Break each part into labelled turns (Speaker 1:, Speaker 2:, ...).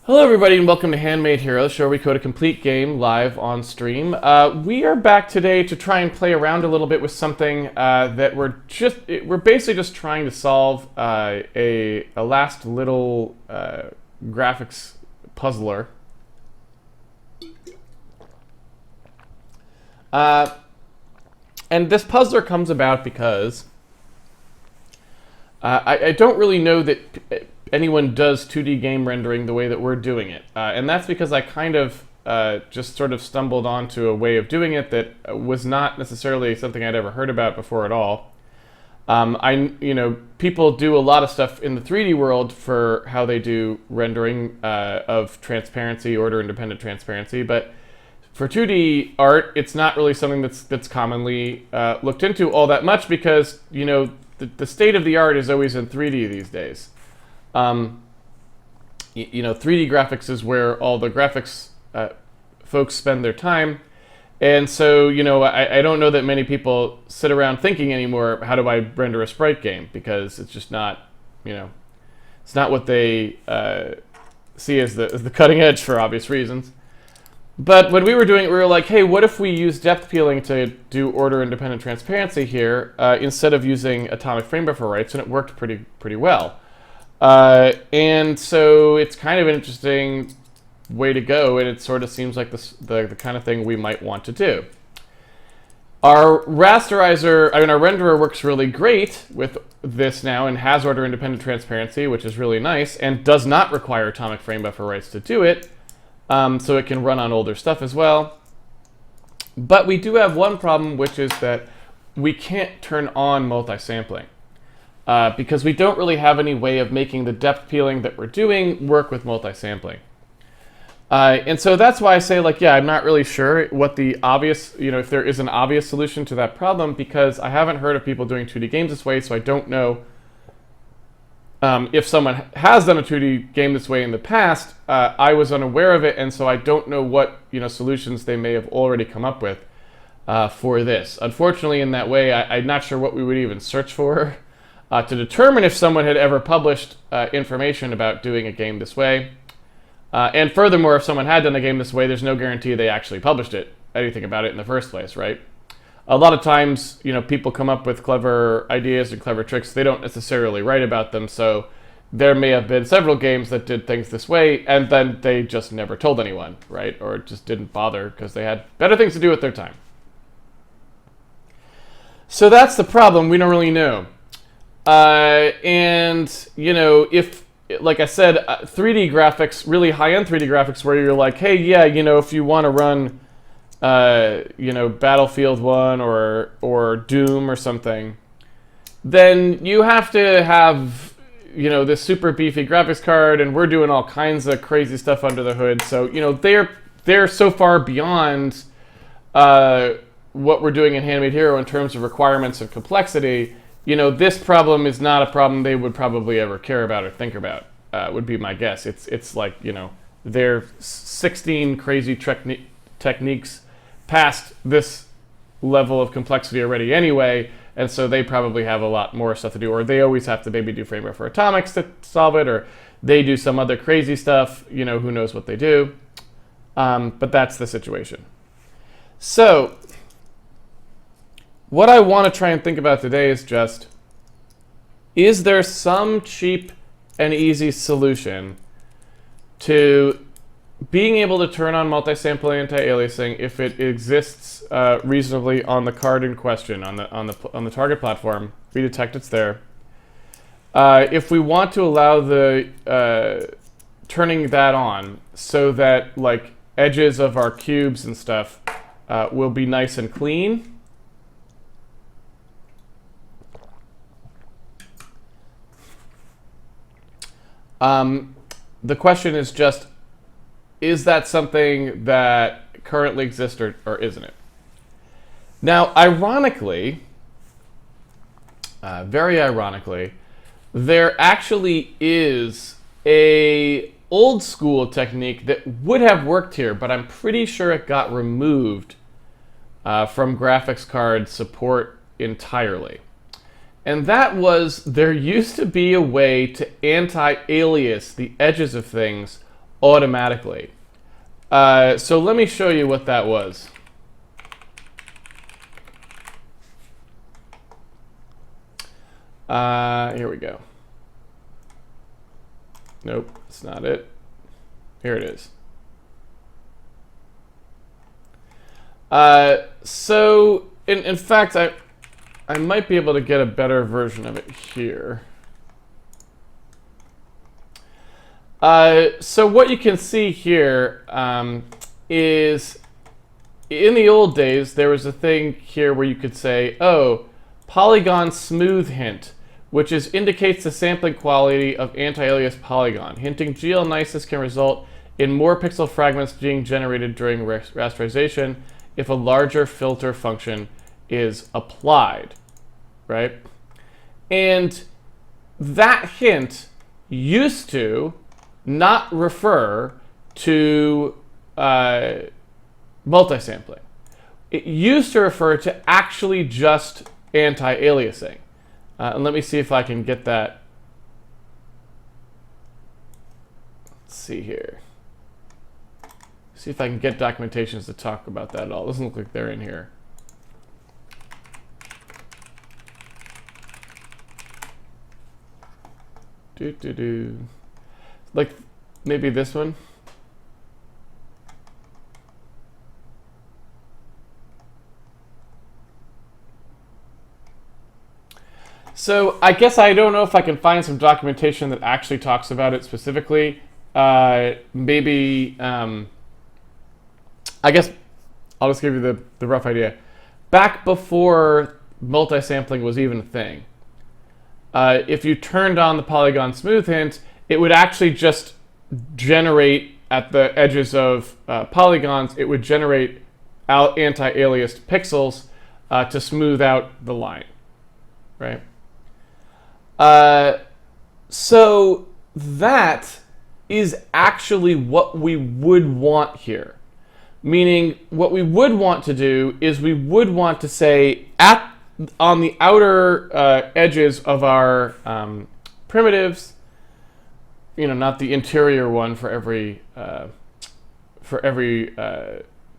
Speaker 1: Hello everybody and welcome to Handmade here, the show where we code a complete game live on stream. We are back today to try and play around a little bit with something that we're basically just trying to solve a last little graphics puzzler. And this puzzler comes about because I don't really know that anyone does 2D game rendering the way that we're doing it. And that's because I kind of just sort of stumbled onto a way of doing it that was not necessarily something I'd ever heard about before at all. People do a lot of stuff in the 3D world for how they do rendering of transparency, order-independent transparency, but for 2D art, it's not really something that's commonly looked into all that much because, the state of the art is always in 3D these days. 3D graphics is where all the graphics folks spend their time. And so, I don't know that many people sit around thinking anymore, how do I render a sprite game? Because it's just not, it's not what they see as the cutting edge for obvious reasons. But when we were doing it, we were like, hey, what if we use depth peeling to do order-independent transparency here instead of using atomic frame buffer writes? And it worked pretty well. And so it's kind of an interesting way to go, and it sort of seems like the kind of thing we might want to do. Our rasterizer, our renderer works really great with this now and has order-independent transparency, which is really nice, and does not require atomic frame buffer writes to do it. So it can run on older stuff as well. But we do have one problem, which is that we can't turn on multisampling because we don't really have any way of making the depth peeling that we're doing work with multisampling. And so that's why I say, I'm not really sure what the obvious, if there is an obvious solution to that problem, because I haven't heard of people doing 2D games this way, so I don't know if someone has done a 2D game this way in the past. I was unaware of it, and so I don't know what solutions they may have already come up with for this. Unfortunately, in that way, I'm not sure what we would even search for to determine if someone had ever published information about doing a game this way. And furthermore, if someone had done a game this way, there's no guarantee they actually published anything about it in the first place, right? A lot of times, people come up with clever ideas and clever tricks. They don't necessarily write about them, so there may have been several games that did things this way, and then they just never told anyone, right? Or just didn't bother because they had better things to do with their time. So that's the problem. We don't really know. If, like I said, 3D graphics, really high-end 3D graphics, where you're like, hey, yeah, if you want to run Battlefield 1 or Doom or something, then you have to have, this super beefy graphics card, and we're doing all kinds of crazy stuff under the hood. So, they're so far beyond what we're doing in Handmade Hero in terms of requirements and complexity. This problem is not a problem they would probably ever care about or think about, would be my guess. It's like, there are 16 crazy techniques past this level of complexity already anyway, and so they probably have a lot more stuff to do, or they always have to maybe do frame buffer atomics to solve it, or they do some other crazy stuff, who knows what they do. But that's the situation. So what I want to try and think about today is just, is there some cheap and easy solution to being able to turn on multisample anti-aliasing if it exists reasonably on the card in question, on the target platform? We detect it's there. If we want to allow the turning that on so that edges of our cubes and stuff will be nice and clean. The question is just, is that something that currently exists or isn't it? Now, ironically, very ironically, there actually is a old school technique that would have worked here, but I'm pretty sure it got removed from graphics card support entirely. And that was, there used to be a way to anti-alias the edges of things automatically. So let me show you what that was. Here we go. Nope, it's not it. Here it is. So in fact, I might be able to get a better version of it here. So what you can see here is in the old days, there was a thing here where you could say, oh, Polygon Smooth hint, which indicates the sampling quality of anti-alias polygon. Hinting GLHint can result in more pixel fragments being generated during rasterization if a larger filter function is applied, right? And that hint used to not refer to multisampling. It used to refer to actually just anti-aliasing. And let me see if I can get that. Let's see here. See if I can get documentations to talk about that at all. Doesn't look like they're in here. Like maybe this one. So I guess I don't know if I can find some documentation that actually talks about it specifically. Maybe, I guess I'll just give you the rough idea. Back before multisampling was even a thing, if you turned on the Polygon Smooth hint, it would actually just generate at the edges of polygons, it would generate anti-aliased pixels to smooth out the line, right? So that is actually what we would want here. Meaning what we would want to do is we would want to say on the outer edges of our primitives, you know, not the interior one for every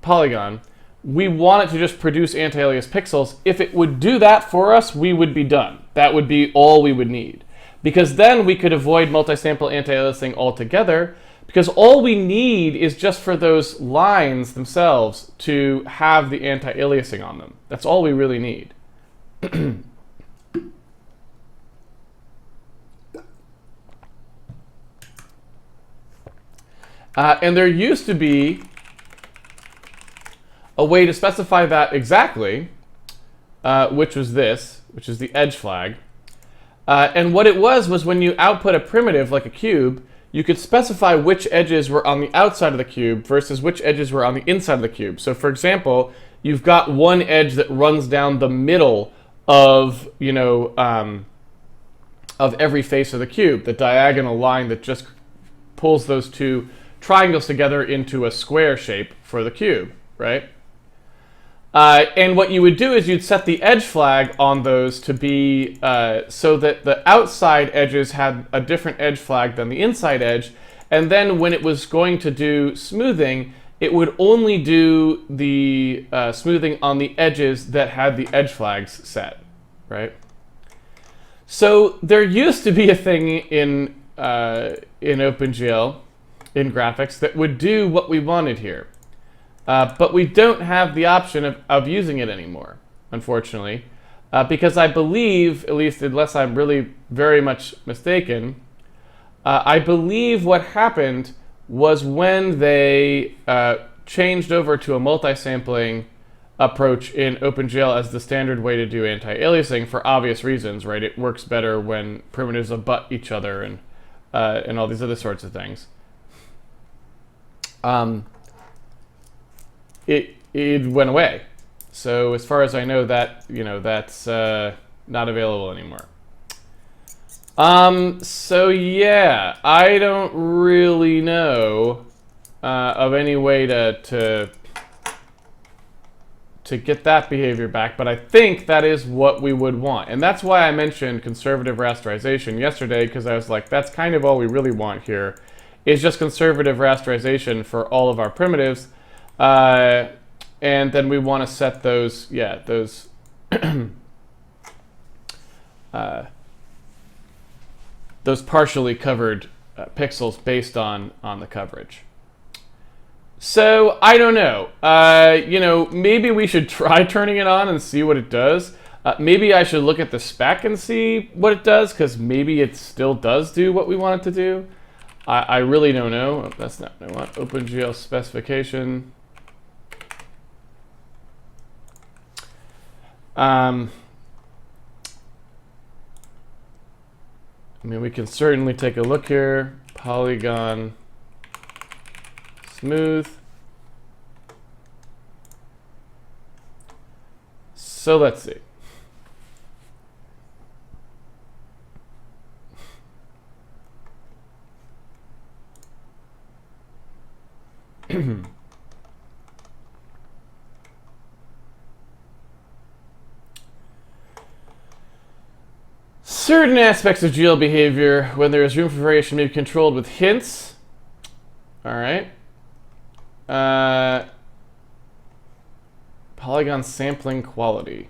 Speaker 1: polygon, we want it to just produce anti-alias pixels. If it would do that for us, we would be done. That would be all we would need. Because then we could avoid multisample anti-aliasing altogether, because all we need is just for those lines themselves to have the anti-aliasing on them. That's all we really need. And there used to be a way to specify that exactly, which was this, which is the edge flag. And what it was when you output a primitive like a cube, you could specify which edges were on the outside of the cube versus which edges were on the inside of the cube. So for example, you've got one edge that runs down the middle of, you know, of every face of the cube, the diagonal line that just pulls those two triangles together into a square shape for the cube, right? And what you would do is you'd set the edge flag on those to be so that the outside edges had a different edge flag than the inside edge. And then when it was going to do smoothing, it would only do the smoothing on the edges that had the edge flags set, right? So there used to be a thing in OpenGL, in graphics, that would do what we wanted here. But we don't have the option of using it anymore, unfortunately, because I believe, at least unless I'm really very much mistaken, I believe what happened was when they changed over to a multi-sampling approach in OpenGL as the standard way to do anti-aliasing for obvious reasons, right? It works better when primitives abut each other and all these other sorts of things. It went away. So as far as I know, that, you know, that's not available anymore. So yeah, I don't really know of any way to get that behavior back, but I think that is what we would want. And that's why I mentioned conservative rasterization yesterday, because I was like, that's kind of all we really want here, is just conservative rasterization for all of our primitives. And then we want to set those, those those partially covered pixels based on the coverage. So I don't know. You know, maybe we should try turning it on and see what it does. Maybe I should look at the spec and see what it does, because maybe it still does do what we want it to do. I really don't know. Oh, that's not what I want. OpenGL specification. I mean, we can certainly take a look here. Polygon Smooth. So let's see. Certain aspects of GL behavior, when there is room for variation, may be controlled with hints. All right. Polygon sampling quality.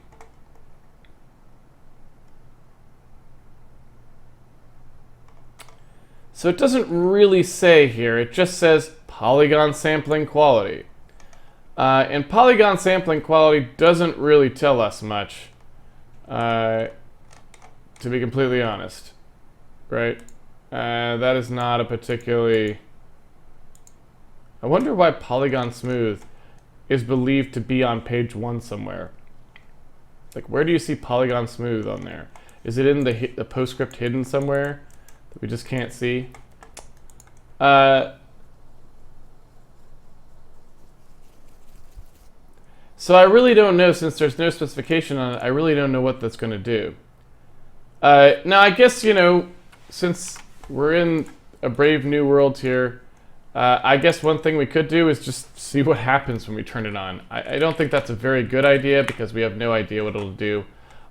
Speaker 1: So it doesn't really say here. It just says polygon sampling quality. And polygon sampling quality doesn't really tell us much, to be completely honest, right? That is not a particularly... I wonder why Polygon Smooth is believed to be on page 1 somewhere. Like, where do you see Polygon Smooth on there? Is it in the postscript hidden somewhere that we just can't see? So I really don't know, since there's no specification on it, I really don't know what that's going to do. Now, I guess, you know, since we're in a brave new world here, I guess one thing we could do is just see what happens when we turn it on. I don't think that's a very good idea, because we have no idea what it'll do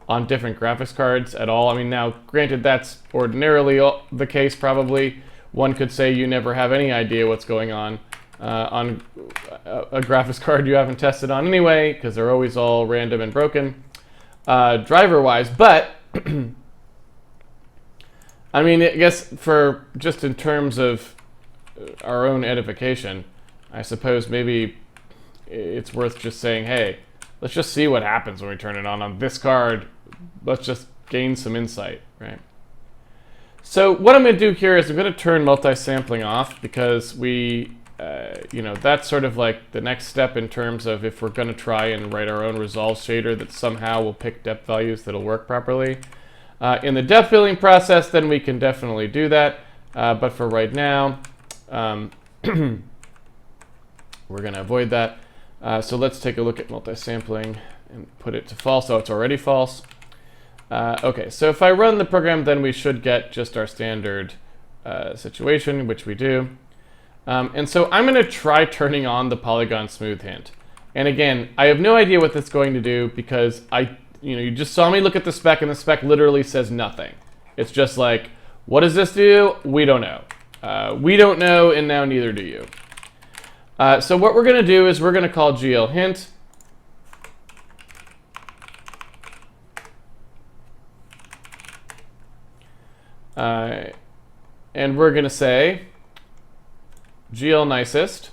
Speaker 1: on different graphics cards at all. I mean, now, granted, that's ordinarily the case, probably. One could say you never have any idea what's going on a graphics card you haven't tested on anyway, because they're always all random and broken, driver-wise. But I mean, I guess for just in terms of our own edification, I suppose maybe it's worth just saying, hey, let's just see what happens when we turn it on this card. Let's just gain some insight, right? So what I'm going to do here is I'm going to turn multi-sampling off, because we, you know, that's sort of like the next step in terms of if we're going to try and write our own resolve shader that somehow will pick depth values that'll work properly. In the depth filling process, then we can definitely do that. But for right now, we're going to avoid that. So let's take a look at multi-sampling and put it to false. Oh, it's already false. Okay, so if I run the program, then we should get just our standard situation, which we do. And so I'm going to try turning on the Polygon Smooth hint. And again, I have no idea what that's going to do, because you just saw me look at the spec, and the spec literally says nothing. It's just like, what does this do? We don't know. We don't know, and now neither do you. So what we're going to do is we're going to call GLHint. And we're going to say GLNicest.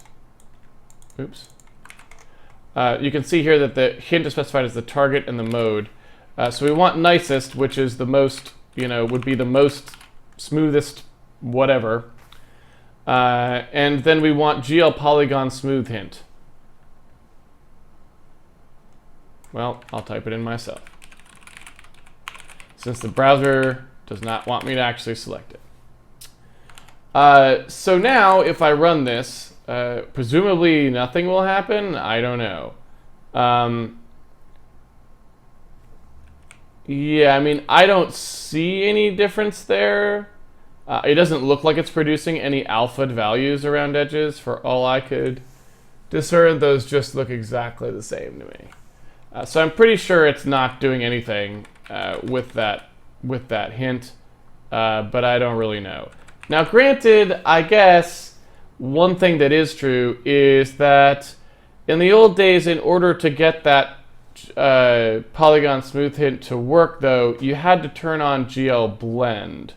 Speaker 1: Oops. You can see here that the hint is specified as the target and the mode. So we want nicest, which is the most, you know, would be the most smoothest whatever. And then we want GL Polygon Smooth hint. Well, I'll type it in myself, since the browser does not want me to actually select it. So now, if I run this, presumably nothing will happen. I don't know. Yeah, I mean, I don't see any difference there. It doesn't look like it's producing any alpha values around edges. For all I could discern, those just look exactly the same to me. So I'm pretty sure it's not doing anything with that hint, but I don't really know. Now, granted, I guess one thing that is true is that in the old days, in order to get that Polygon Smooth hint to work, though, you had to turn on GLBlend.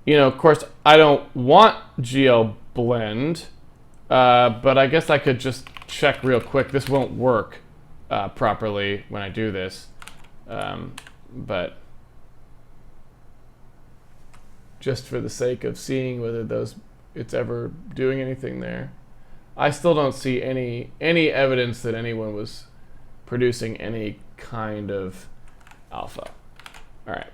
Speaker 1: You know, of course, I don't want GLBlend, but I guess I could just check real quick. This won't work properly when I do this, but just for the sake of seeing whether it's ever doing anything there. I still don't see any evidence that anyone was producing any kind of alpha. All right.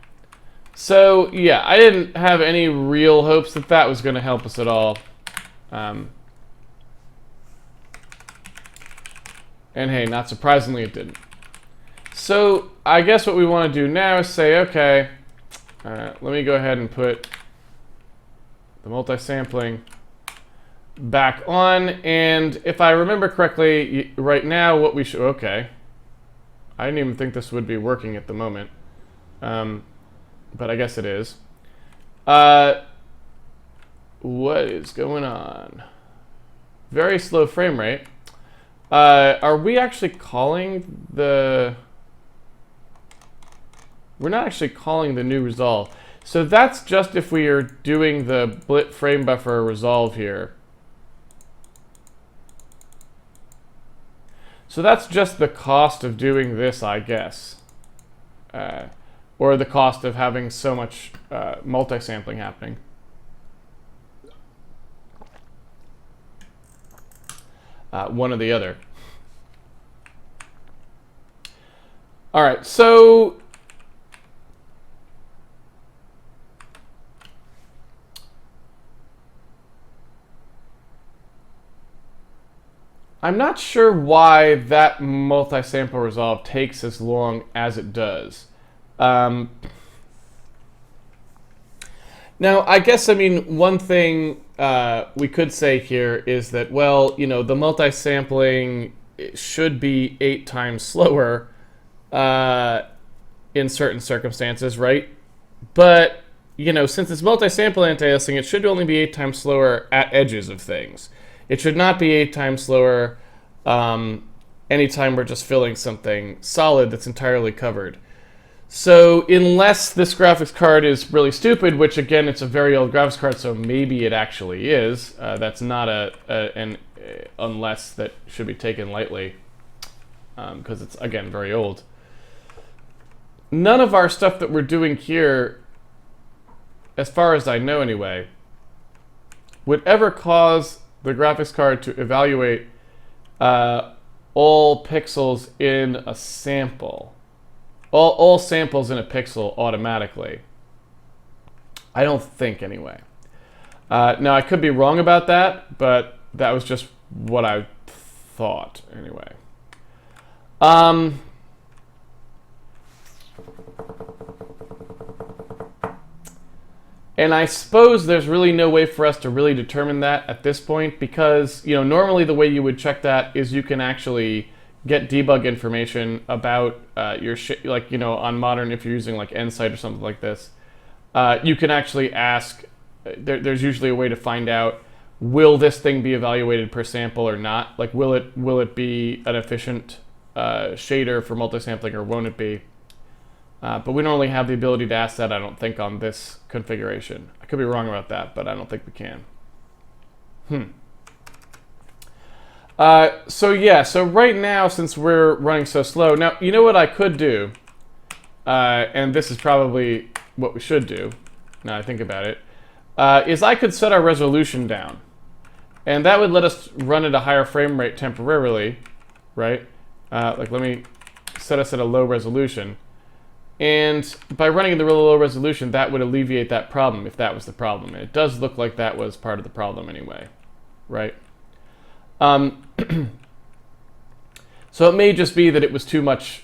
Speaker 1: So yeah, I didn't have any real hopes that that was going to help us at all. And hey, not surprisingly, it didn't. So I guess what we want to do now is say, okay, let me go ahead and put the multi-sampling back on. And if I remember correctly, right now what we should, okay. I didn't even think this would be working at the moment. But I guess it is. What is going on? Very slow frame rate. Are we actually calling the... We're not actually calling the new resolve. So that's just if we are doing the blit frame buffer resolve here. So that's just the cost of doing this, I guess. Or the cost of having so much multi-sampling happening. One or the other. All right, so I'm not sure why that multi-sample resolve takes as long as it does. Now, I guess, I mean, one thing we could say here is that, well, you know, the multi-sampling should be 8 times slower in certain circumstances, right? But, you know, since it's multi-sample anti-aliasing, it should only be 8 times slower at edges of things. It should not be 8 times slower anytime we're just filling something solid that's entirely covered. So unless this graphics card is really stupid, which again, it's a very old graphics card, so maybe it actually is. That's not an unless that should be taken lightly, because it's, again, very old. None of our stuff that we're doing here, as far as I know anyway, would ever cause the graphics card to evaluate all pixels in a sample. All samples in a pixel automatically. I don't think, anyway. Now, I could be wrong about that, but that was just what I thought, anyway. And I suppose there's really no way for us to really determine that at this point, because, you know, normally the way you would check that is you can actually get debug information about your like, you know, on modern, if you're using like Nsight or something like this, you can actually ask, there's usually a way to find out, will this thing be evaluated per sample or not? Like, will it be an efficient shader for multi-sampling, or won't it be? But we don't really have the ability to ask that, I don't think, on this configuration. I could be wrong about that, but I don't think we can. So yeah, so right now, since we're running so slow, now, you know what I could do, and this is probably what we should do, now I think about it, is I could set our resolution down. And that would let us run at a higher frame rate temporarily, right? Like, let me set us at a low resolution. And by running in the really low resolution, that would alleviate that problem, if that was the problem. And it does look like that was part of the problem anyway, right? So it may just be that it was too much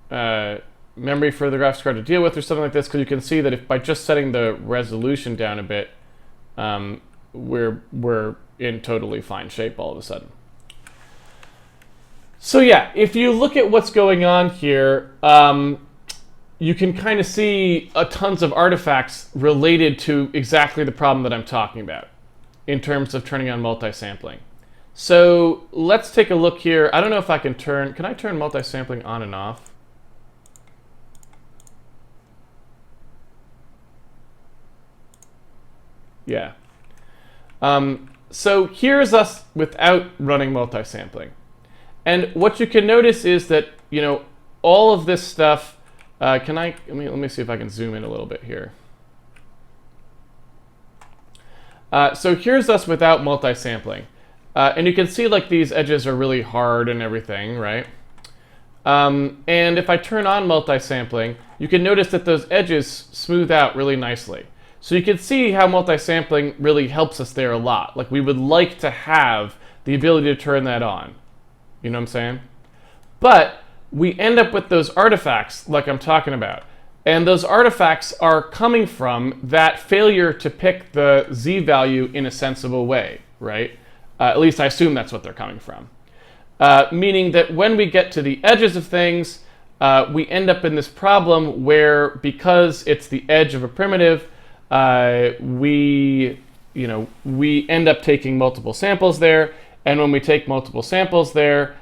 Speaker 1: memory for the graphics card to deal with or something like this, because you can see that if by just setting the resolution down a bit, we're in totally fine shape all of a sudden. So yeah, if you look at what's going on here, you can kind of see tons of artifacts related to exactly the problem that I'm talking about in terms of turning on multisampling. So let's take a look here. I don't know if I can turn multisampling on and off? Yeah. So here's us without running multisampling. And what you can notice is that, you know, all of this stuff, let me see if I can zoom in a little bit here. So here's us without multisampling. And you can see like these edges are really hard and everything, right? And if I turn on multisampling, you can notice that those edges smooth out really nicely. So you can see how multisampling really helps us there a lot. Like we would like to have the ability to turn that on. You know what I'm saying? But we end up with those artifacts like I'm talking about. And those artifacts are coming from that failure to pick the Z value in a sensible way, right? At least I assume that's what they're coming from. Meaning that when we get to the edges of things, we end up in this problem where because it's the edge of a primitive, we end up taking multiple samples there. And when we take multiple samples there,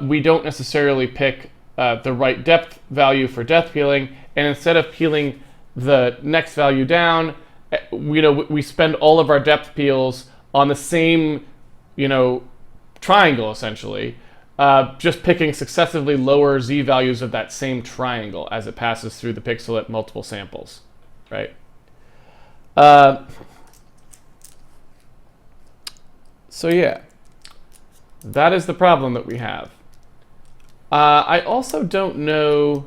Speaker 1: we don't necessarily pick the right depth value for depth peeling. And instead of peeling the next value down, we spend all of our depth peels on the same, triangle essentially, just picking successively lower Z values of that same triangle as it passes through the pixel at multiple samples, right? So yeah, that is the problem that we have. I also don't know.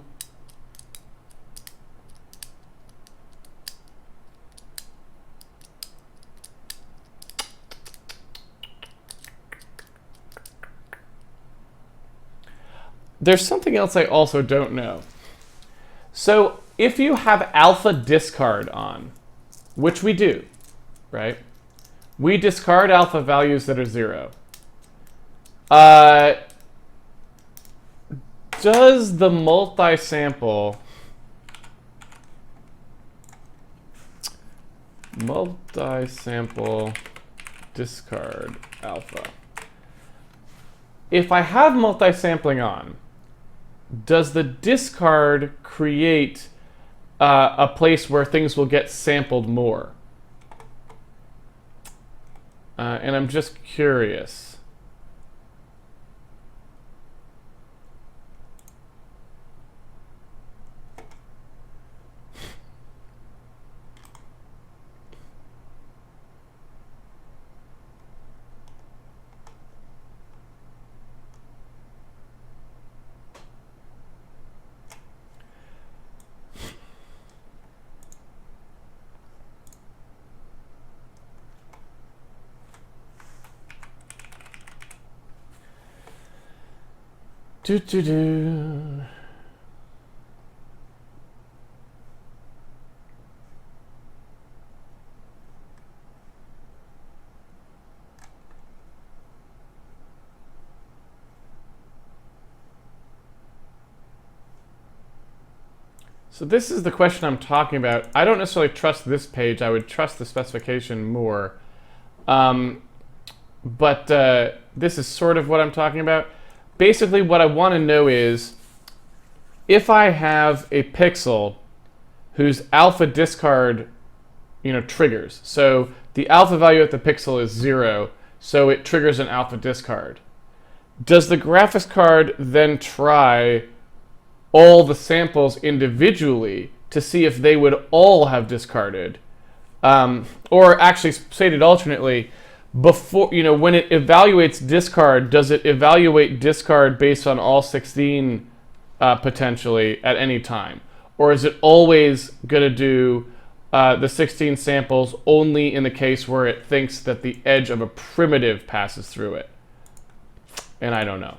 Speaker 1: There's something else I also don't know. So if you have alpha discard on, which we do, right? We discard alpha values that are 0. Does the multisample discard alpha? If I have multisampling on, does the discard create a place where things will get sampled more? And I'm just curious. So this is the question I'm talking about. I don't necessarily trust this page. I would trust the specification more. But this is sort of what I'm talking about. Basically, what I want to know is if I have a pixel whose alpha discard, triggers. So the alpha value at the pixel is 0, so it triggers an alpha discard. Does the graphics card then try all the samples individually to see if they would all have discarded? Or actually, stated alternately, before, when it evaluates discard, does it evaluate discard based on all 16 potentially at any time? Or is it always going to do the 16 samples only in the case where it thinks that the edge of a primitive passes through it? And I don't know.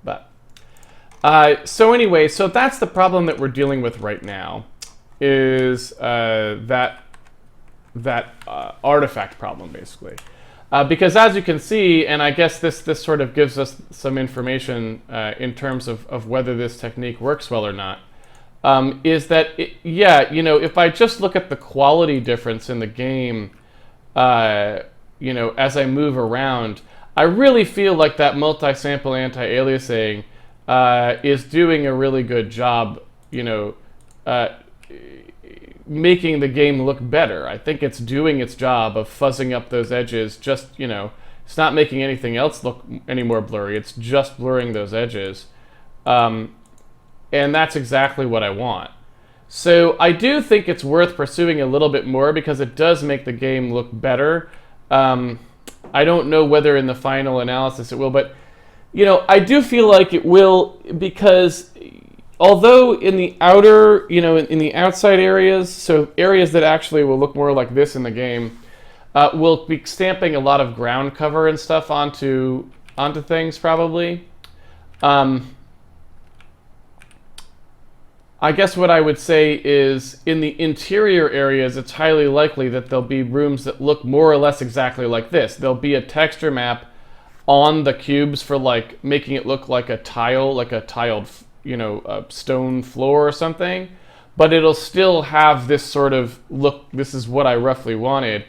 Speaker 1: But so anyway, so that's the problem that we're dealing with right now, is that artifact problem, basically. Because as you can see, and I guess this sort of gives us some information in terms of whether this technique works well or not, is that, yeah, you know, if I just look at the quality difference in the game, you know, as I move around, I really feel like that multi-sample anti-aliasing is doing a really good job, you know, making the game look better. I think it's doing its job of fuzzing up those edges. Just, you know, it's not making anything else look any more blurry. It's just blurring those edges. And that's exactly what I want. So I do think it's worth pursuing a little bit more because it does make the game look better. I don't know whether in the final analysis it will, but, you know, I do feel like it will, because although in the outer, you know, in the outside areas, so areas that actually will look more like this in the game, we'll be stamping a lot of ground cover and stuff onto things probably. I guess what I would say is in the interior areas, it's highly likely that there'll be rooms that look more or less exactly like this. There'll be a texture map on the cubes for like making it look like a tile, like a tiled, you know, a stone floor or something, but it'll still have this sort of look. This is what I roughly wanted.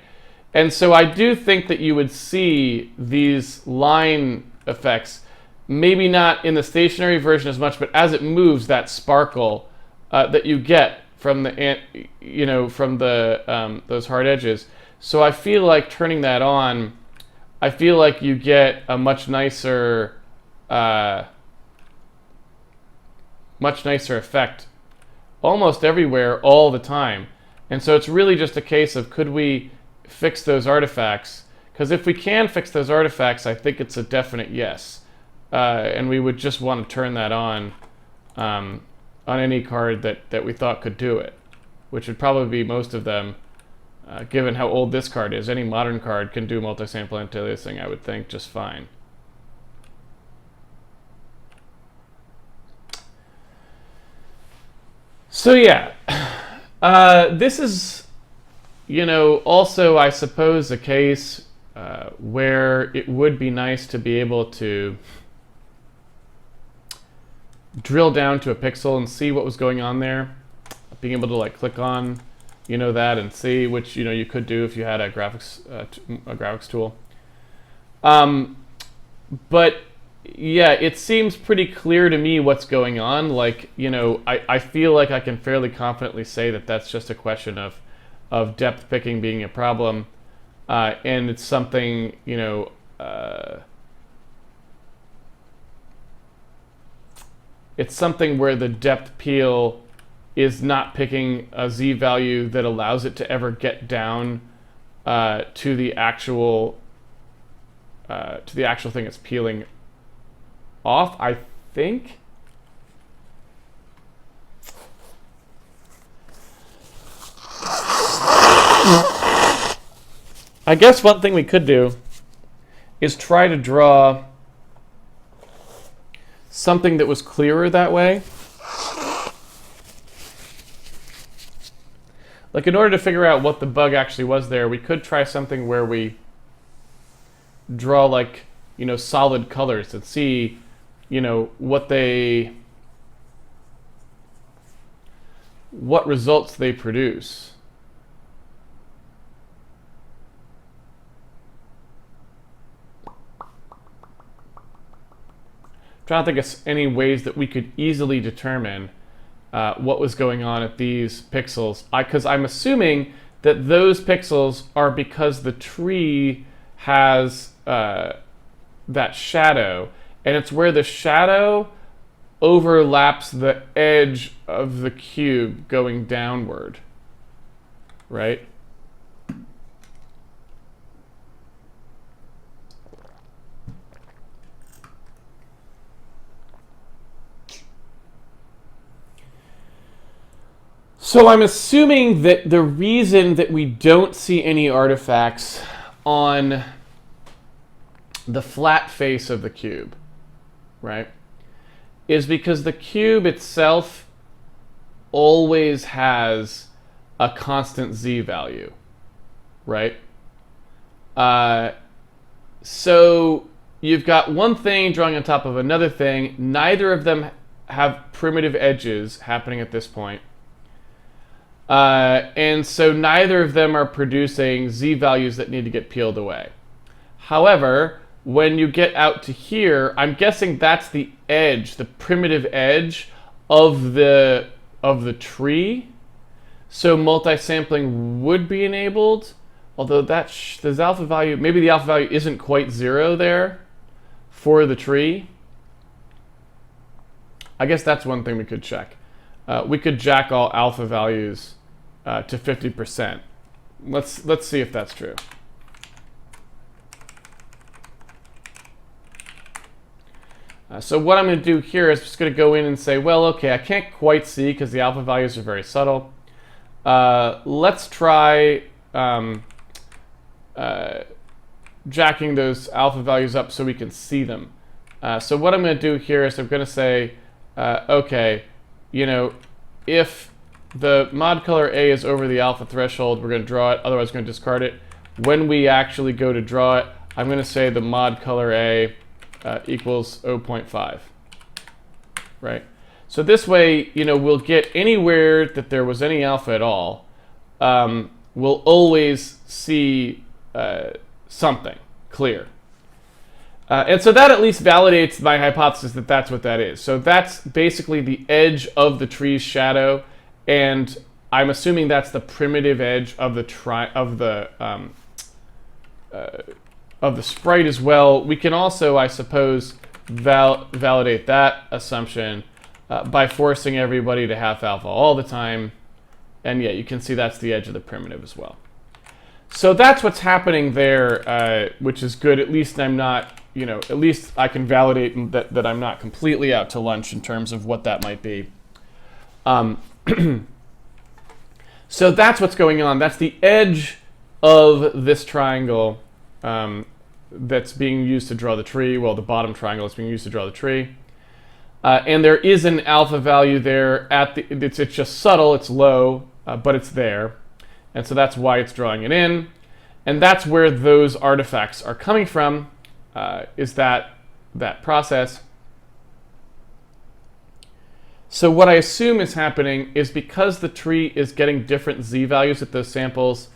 Speaker 1: And so I do think that you would see these line effects, maybe not in the stationary version as much, but as it moves, that sparkle that you get from the, you know, from the those hard edges. So I feel like turning that on, I feel like you get a much nicer effect almost everywhere all the time. And so it's really just a case of, could we fix those artifacts? Because if we can fix those artifacts, I think it's a definite yes. And we would just want to turn that on any card that we thought could do it, which would probably be most of them, given how old this card is. Any modern card can do multi-sample anti-aliasing, I would think, just fine. So yeah, this is, you know, also I suppose a case where it would be nice to be able to drill down to a pixel and see what was going on there. Being able to like click on, you know, that and see, which, you know, you could do if you had a graphics tool. But yeah, it seems pretty clear to me what's going on. Like, you know, I feel like I can fairly confidently say that that's just a question of depth picking being a problem. And it's something, you know, it's something where the depth peel is not picking a Z value that allows it to ever get down to the actual thing it's peeling off, I think. I guess one thing we could do is try to draw something that was clearer that way. Like, in order to figure out what the bug actually was there, we could try something where we draw, like, you know, solid colors and see, you know, what results they produce. Trying to think of any ways that we could easily determine what was going on at these pixels. Because I'm assuming that those pixels are because the tree has that shadow, and it's where the shadow overlaps the edge of the cube going downward, right? So I'm assuming that the reason that we don't see any artifacts on the flat face of the cube, right, is because the cube itself always has a constant Z value, right? So you've got one thing drawing on top of another thing. Neither of them have primitive edges happening at this point. And so neither of them are producing z values that need to get peeled away. However, when you get out to here, I'm guessing that's the edge, the primitive edge of the tree. So multisampling would be enabled, although there's alpha value, maybe the alpha value isn't quite 0 there for the tree. I guess that's one thing we could check. We could jack all alpha values to 50%. Let's see if that's true. So what I'm going to do here is just going to go in and say, well, okay, I can't quite see because the alpha values are very subtle. Let's try jacking those alpha values up so we can see them. So what I'm going to do here is I'm going to say, okay, you know, if the mod color A is over the alpha threshold, we're going to draw it, otherwise we're going to discard it. When we actually go to draw it, I'm going to say the mod color A equals 0.5, right? So this way, you know, we'll get anywhere that there was any alpha at all. We'll always see something clear. And so that at least validates my hypothesis that that's what that is. So that's basically the edge of the tree's shadow, and I'm assuming that's the primitive edge of the sprite as well. We can also, I suppose, validate that assumption by forcing everybody to half alpha all the time. And yeah, you can see that's the edge of the primitive as well. So that's what's happening there, which is good. At least I'm not, you know, at least I can validate that I'm not completely out to lunch in terms of what that might be. So that's what's going on. That's the edge of this triangle that's being used to draw the tree. Well, the bottom triangle is being used to draw the tree. And there is an alpha value there at the, it's just subtle, it's low, but it's there. And so that's why it's drawing it in. And that's where those artifacts are coming from, is that process. So what I assume is happening is because the tree is getting different z values at those samples,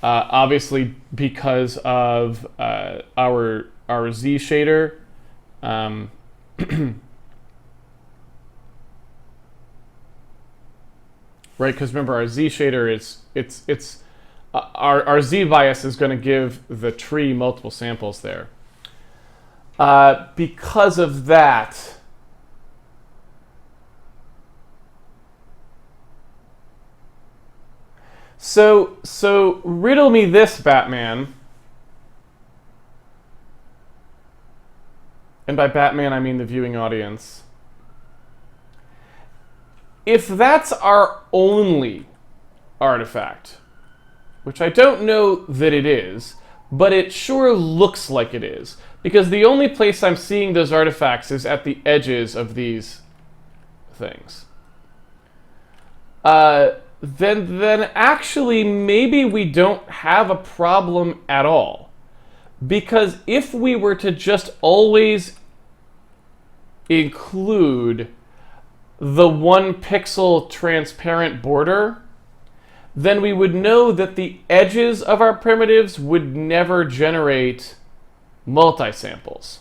Speaker 1: obviously because of our z shader, right? Because remember, our z shader is our z bias is going to give the tree multiple samples there. Because of that, so riddle me this, Batman. And by Batman, I mean the viewing audience. If that's our only artifact, which I don't know that it is, but it sure looks like it is, because the only place I'm seeing those artifacts is at the edges of these things. Then actually maybe we don't have a problem at all. Because if we were to just always include the 1 pixel transparent border, then we would know that the edges of our primitives would never generate multisamples.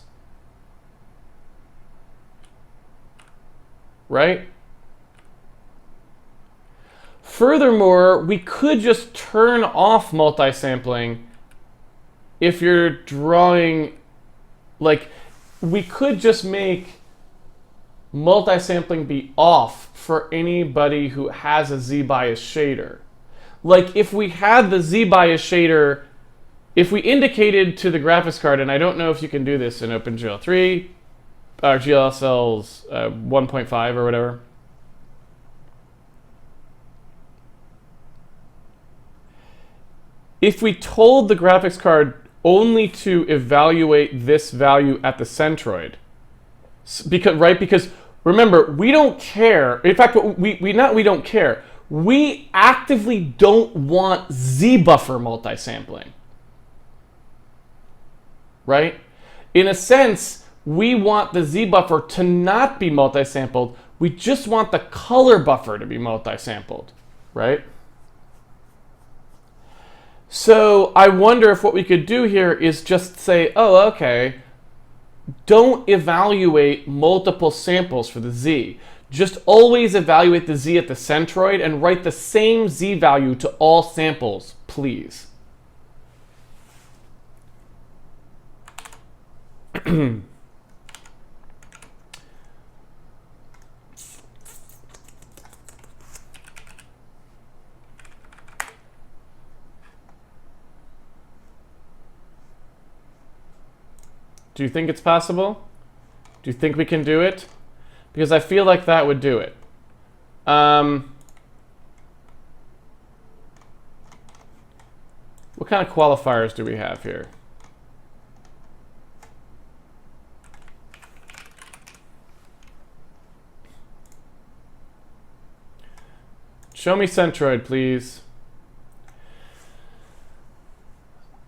Speaker 1: Right? Furthermore, we could just turn off multisampling if you're drawing, like, we could just make multisampling be off for anybody who has a z-bias shader. Like, if we had the z-bias shader, if we indicated to the graphics card, and I don't know if you can do this in OpenGL3, or GLSL's 1.5 or whatever, if we told the graphics card only to evaluate this value at the centroid, because remember, we don't care. In fact, we don't care. We actively don't want z-buffer multisampling, right? In a sense, we want the Z buffer to not be multisampled. We just want the color buffer to be multisampled, right? So I wonder if what we could do here is just say, oh, okay, don't evaluate multiple samples for the Z. Just always evaluate the Z at the centroid and write the same Z value to all samples, please. Do you think it's possible? Do you think we can do it? Because I feel like that would do it. What kind of qualifiers do we have here? Show me centroid, please.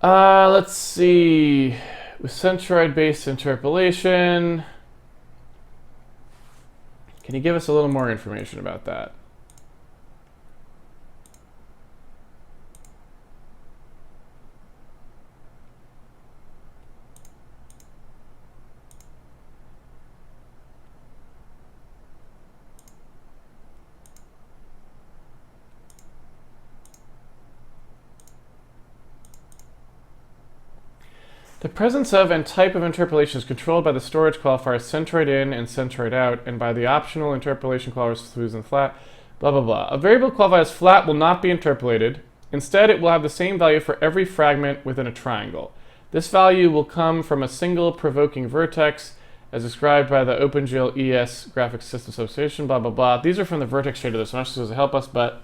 Speaker 1: Let's see. With centroid-based interpolation, can you give us a little more information about that? The presence of and type of interpolation is controlled by the storage qualifiers centroid in and centroid out, and by the optional interpolation qualifiers smooth and flat, blah, blah, blah. A variable qualified as flat will not be interpolated. Instead, it will have the same value for every fragment within a triangle. This value will come from a single provoking vertex, as described by the OpenGL ES graphics system substation, blah, blah, blah. These are from the vertex shader. This one actually doesn't help us, but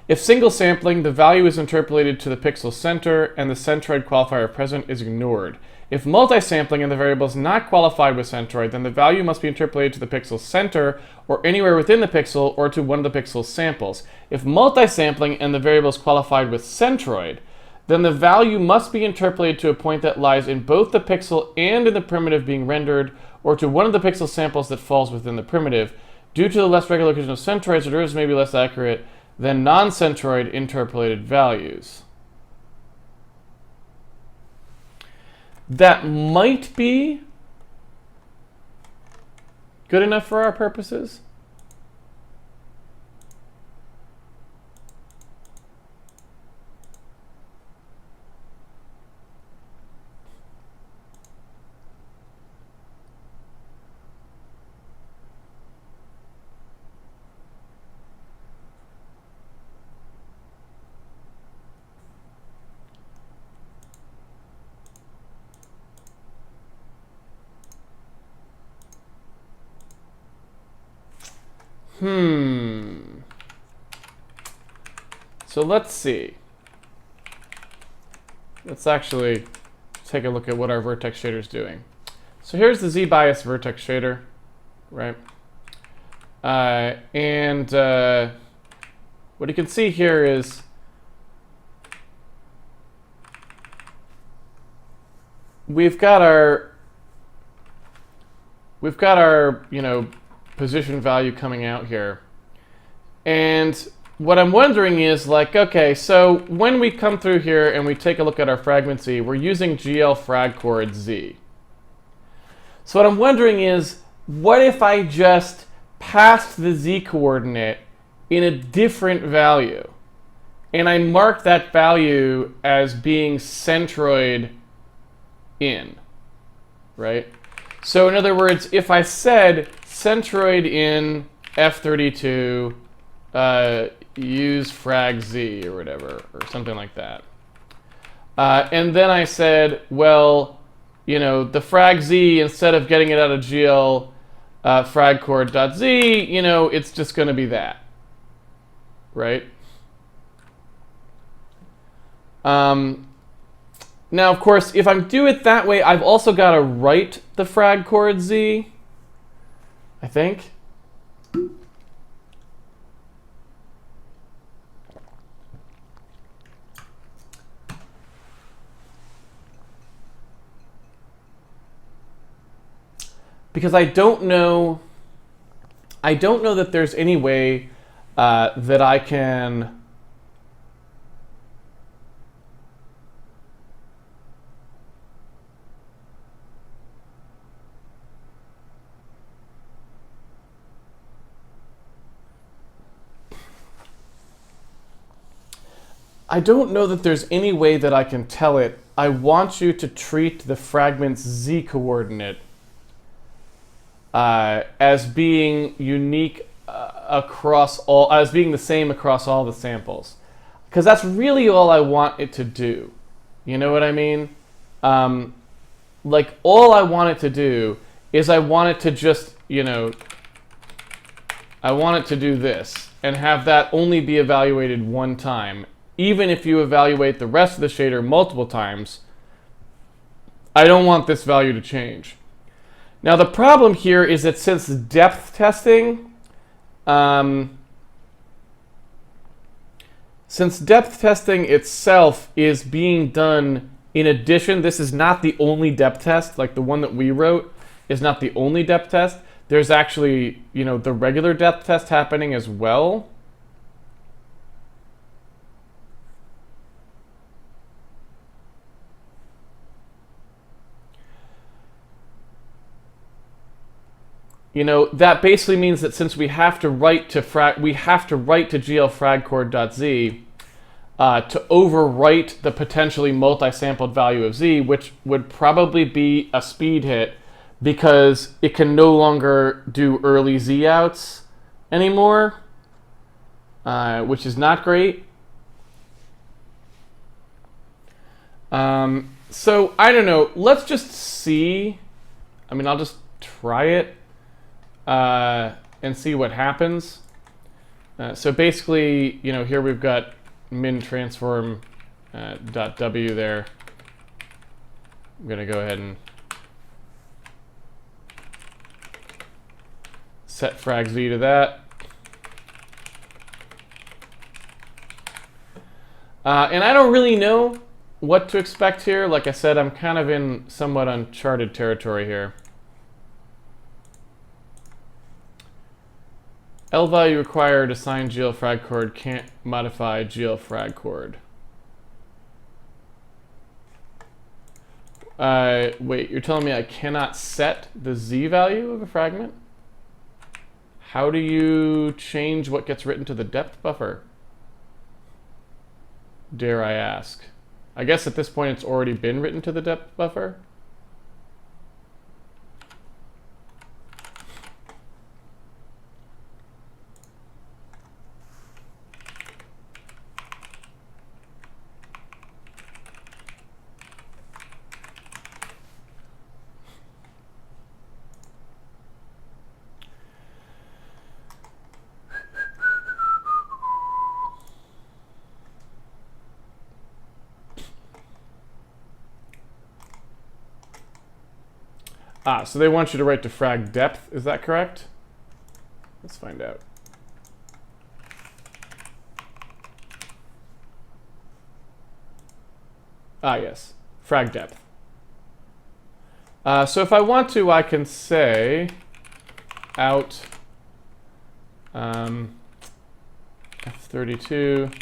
Speaker 1: if single sampling, the value is interpolated to the pixel center and the centroid qualifier present is ignored. If multi-sampling and the variable is not qualified with centroid, then the value must be interpolated to the pixel center or anywhere within the pixel or to one of the pixel's samples. If multi-sampling and the variable is qualified with centroid, then the value must be interpolated to a point that lies in both the pixel and in the primitive being rendered, or to one of the pixel samples that falls within the primitive. Due to the less regular location of centroids, the derivatives may be less accurate than non-centroid interpolated values. That might be good enough for our purposes. So let's see. Let's actually take a look at what our vertex shader is doing. So here's the Z-bias vertex shader, right? What you can see here is we've got our position value coming out here. And what I'm wondering is, like, okay, so when we come through here and we take a look at our fragment Z, we're using GL frag chord Z. So what I'm wondering is, what if I just passed the Z coordinate in a different value, and I mark that value as being centroid in, right? So in other words, if I said centroid in F32, use frag Z or whatever, or something like that. And then I said, well, the frag Z, instead of getting it out of GL frag chord.Z, it's just going to be that, right? Now, of course, if I do it that way, I've also got to write the frag chord Z, I think. because I don't know that there's any way that I can tell it, I want you to treat the fragment's z coordinate as being unique as being the same across all the samples. Because that's really all I want it to do. You know what I mean? Like, all I want it to do is I want it to just, I want it to do this and have that only be evaluated one time. Even if you evaluate the rest of the shader multiple times, I don't want this value to change. Now the problem here is that since depth testing, itself is being done in addition, this is not the only depth test, like the one that we wrote is not the only depth test. There's actually, the regular depth test happening as well. That basically means that since we have to write to glfragchord.z to overwrite the potentially multi-sampled value of z, which would probably be a speed hit because it can no longer do early z outs anymore, which is not great. So I don't know. Let's just see. I'll just try it. And see what happens. So basically, here we've got min transform .w there. I'm going to go ahead and set frag z to that. And I don't really know what to expect here. Like I said, I'm kind of in somewhat uncharted territory here. L value required assign glFragchord can't modify glFragchord. Wait, you're telling me I cannot set the z value of a fragment? How do you change what gets written to the depth buffer? Dare I ask? I guess at this point it's already been written to the depth buffer. So they want you to write to frag depth, is that correct? Let's find out. Yes, frag depth. So if I want to, I can say out F32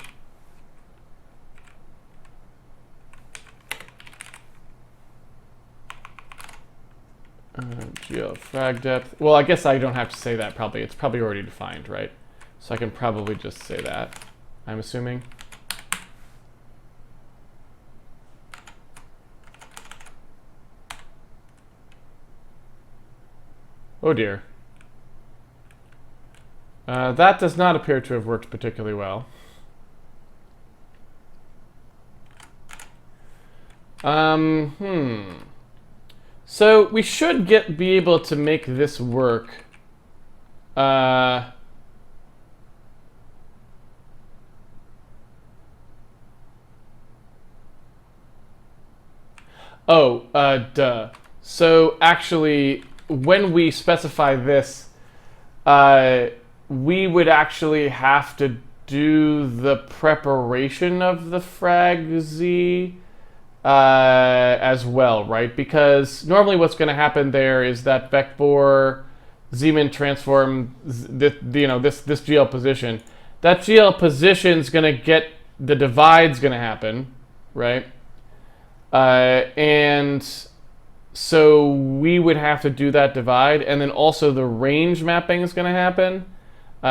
Speaker 1: GL frag depth. Well, I guess I don't have to say that probably. It's probably already defined, right? So I can probably just say that, I'm assuming. Oh dear. That does not appear to have worked particularly well. So we should be able to make this work. Duh. So actually, when we specify this, we would actually have to do the preparation of the frag z as well, right? Because normally what's going to happen there is that vector z-min transform, this GL position. That GL position is going to get, the divide's going to happen, right? And so we would have to do that divide, and then also the range mapping is going to happen.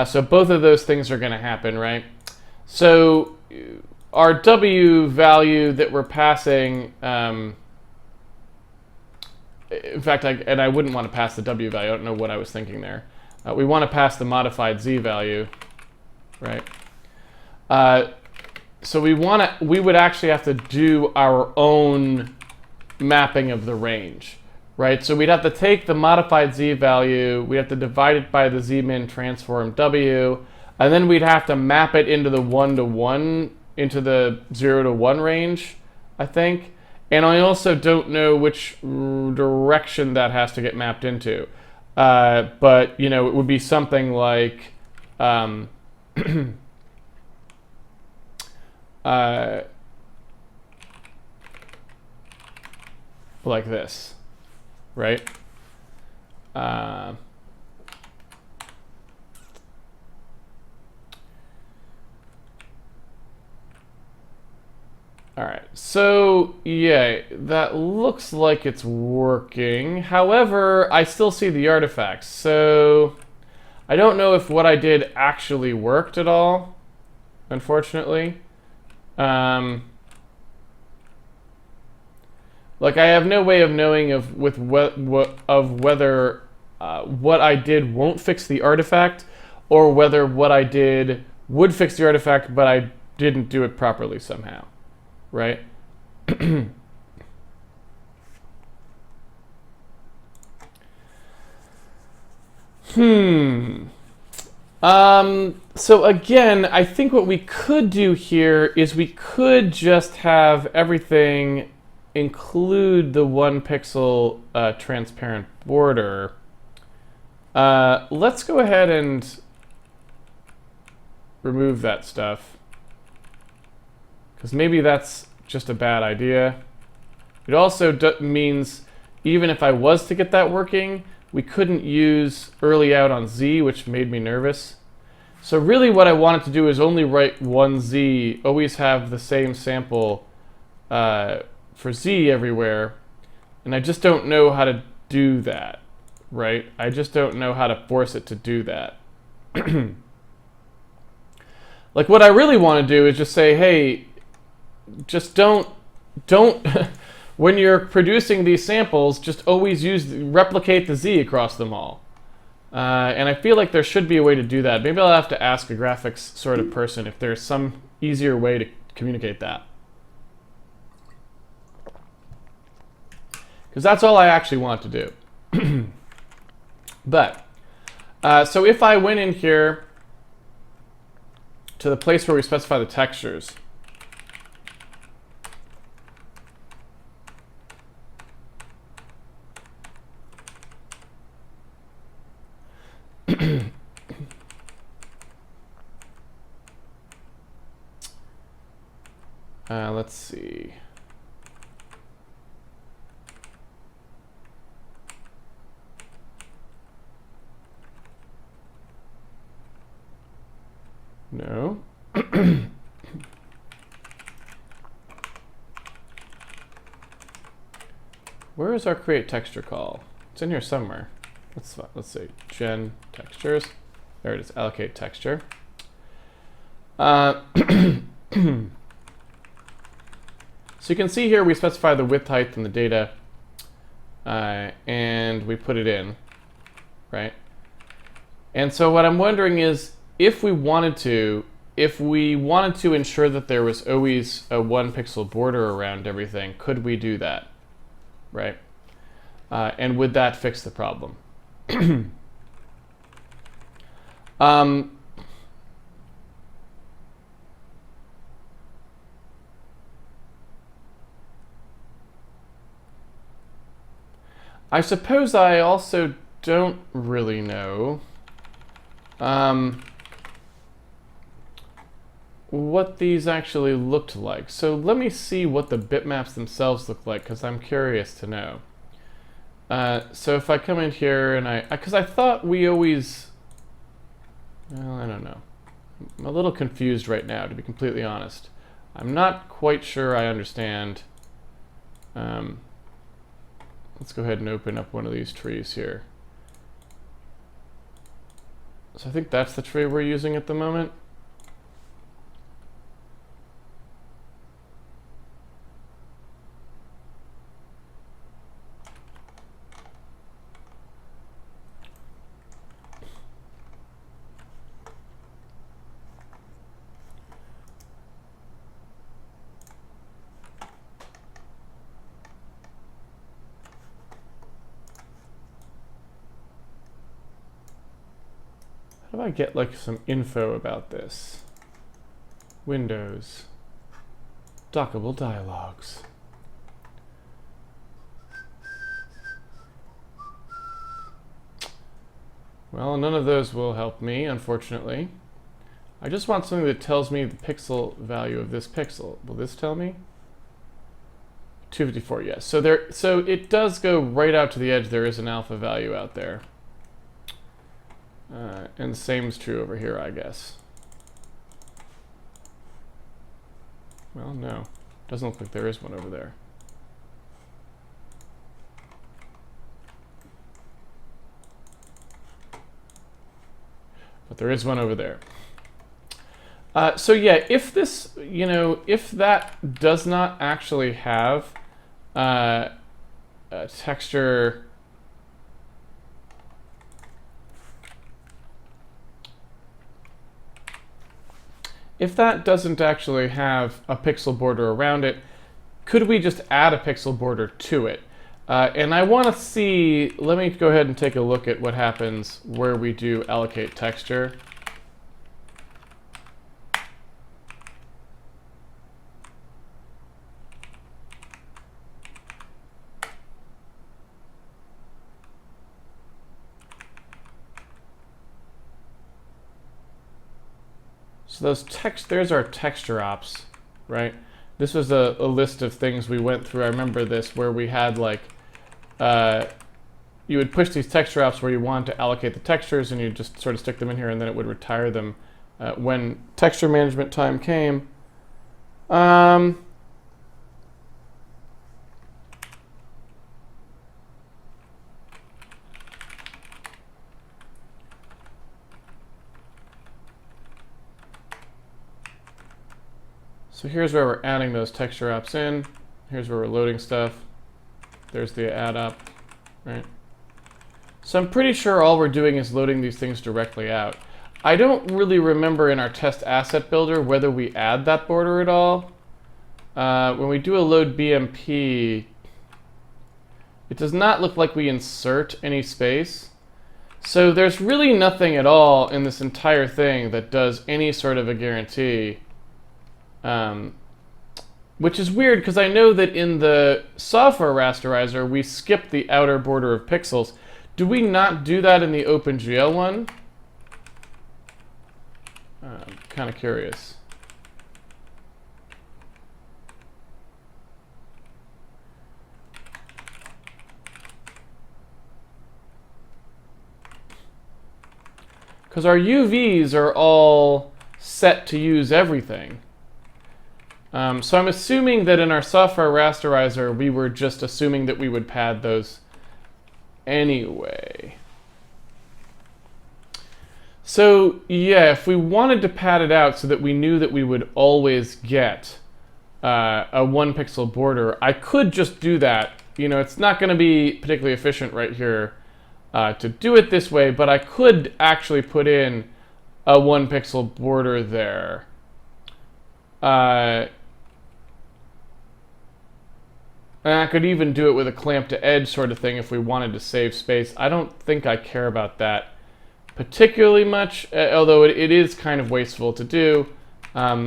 Speaker 1: So both of those things are going to happen, right? So our W value that we're passing, in fact, I wouldn't want to pass the W value. I don't know what I was thinking there. We want to pass the modified Z value, right? So we would actually have to do our own mapping of the range, right? So we'd have to take the modified Z value, we'd have to divide it by the Z-min transform W, and then we'd have to map it into the 1-to-1, into the 0-to-1 range, I think. And I also don't know which direction that has to get mapped into. But, you know, it would be something like, like this, right? All right, so yeah, that looks like it's working. However, I still see the artifacts, so I don't know if what I did actually worked at all, unfortunately. Like, I have no way of knowing whether what I did won't fix the artifact, or whether what I did would fix the artifact, but I didn't do it properly somehow, right? So again, I think what we could do here is we could just have everything include the 1 pixel transparent border. Let's go ahead and remove that stuff, because maybe that's just a bad idea. It also means even if I was to get that working, we couldn't use early out on Z, which made me nervous. So really what I wanted to do is only write one Z, always have the same sample for Z everywhere, and I just don't know how to do that, right? I just don't know how to force it to do that. Like, what I really want to do is just say, hey, just don't when you're producing these samples, just always replicate the Z across them all. And I feel like there should be a way to do that. Maybe I'll have to ask a graphics sort of person if there's some easier way to communicate that. Because that's all I actually want to do. But, so if I went in here to the place where we specify the textures, let's see. No. Where is our create texture call? It's in here somewhere. Let's see. Gen textures. There it is. Allocate texture. So you can see here we specify the width, height, and the data, and we put it in, right? And so what I'm wondering is, if we wanted to ensure that there was always a 1 pixel border around everything, could we do that, right? And would that fix the problem? I suppose I also don't really know what these actually looked like. So let me see what the bitmaps themselves look like, because I'm curious to know. So if I come in here and because I thought we always, well, I don't know. I'm a little confused right now, to be completely honest. I'm not quite sure I understand. Let's go ahead and open up one of these trees here. So I think that's the tree we're using at the moment. How do I get like some info about this? Windows. Dockable dialogues. Well, none of those will help me, unfortunately. I just want something that tells me the pixel value of this pixel. Will this tell me? 254, yes. So it does go right out to the edge. There is an alpha value out there. And the same is true over here, I guess. Well, no. Doesn't look like there is one over there. But there is one over there. So yeah, if this, if that does not actually have a texture, if that doesn't actually have a pixel border around it, could we just add a pixel border to it? And I want to see, let me go ahead and take a look at what happens where we do allocate texture. So there's our texture ops, right? This was a list of things we went through. I remember this where we had like, you would push these texture ops where you want to allocate the textures and you just sort of stick them in here and then it would retire them when texture management time came. So here's where we're adding those texture ops in. Here's where we're loading stuff. There's the add op, right? So I'm pretty sure all we're doing is loading these things directly out. I don't really remember in our test asset builder whether we add that border at all. When we do a load BMP, it does not look like we insert any space. So there's really nothing at all in this entire thing that does any sort of a guarantee. Which is weird because I know that in the software rasterizer we skip the outer border of pixels. Do we not do that in the OpenGL one? I'm kind of curious. Because our UVs are all set to use everything. So I'm assuming that in our software rasterizer, we were just assuming that we would pad those anyway. So yeah, if we wanted to pad it out so that we knew that we would always get a 1 pixel border, I could just do that. It's not going to be particularly efficient right here to do it this way, but I could actually put in a 1 pixel border there. And I could even do it with a clamp to edge sort of thing if we wanted to save space. I don't think I care about that particularly much, although it is kind of wasteful to do. I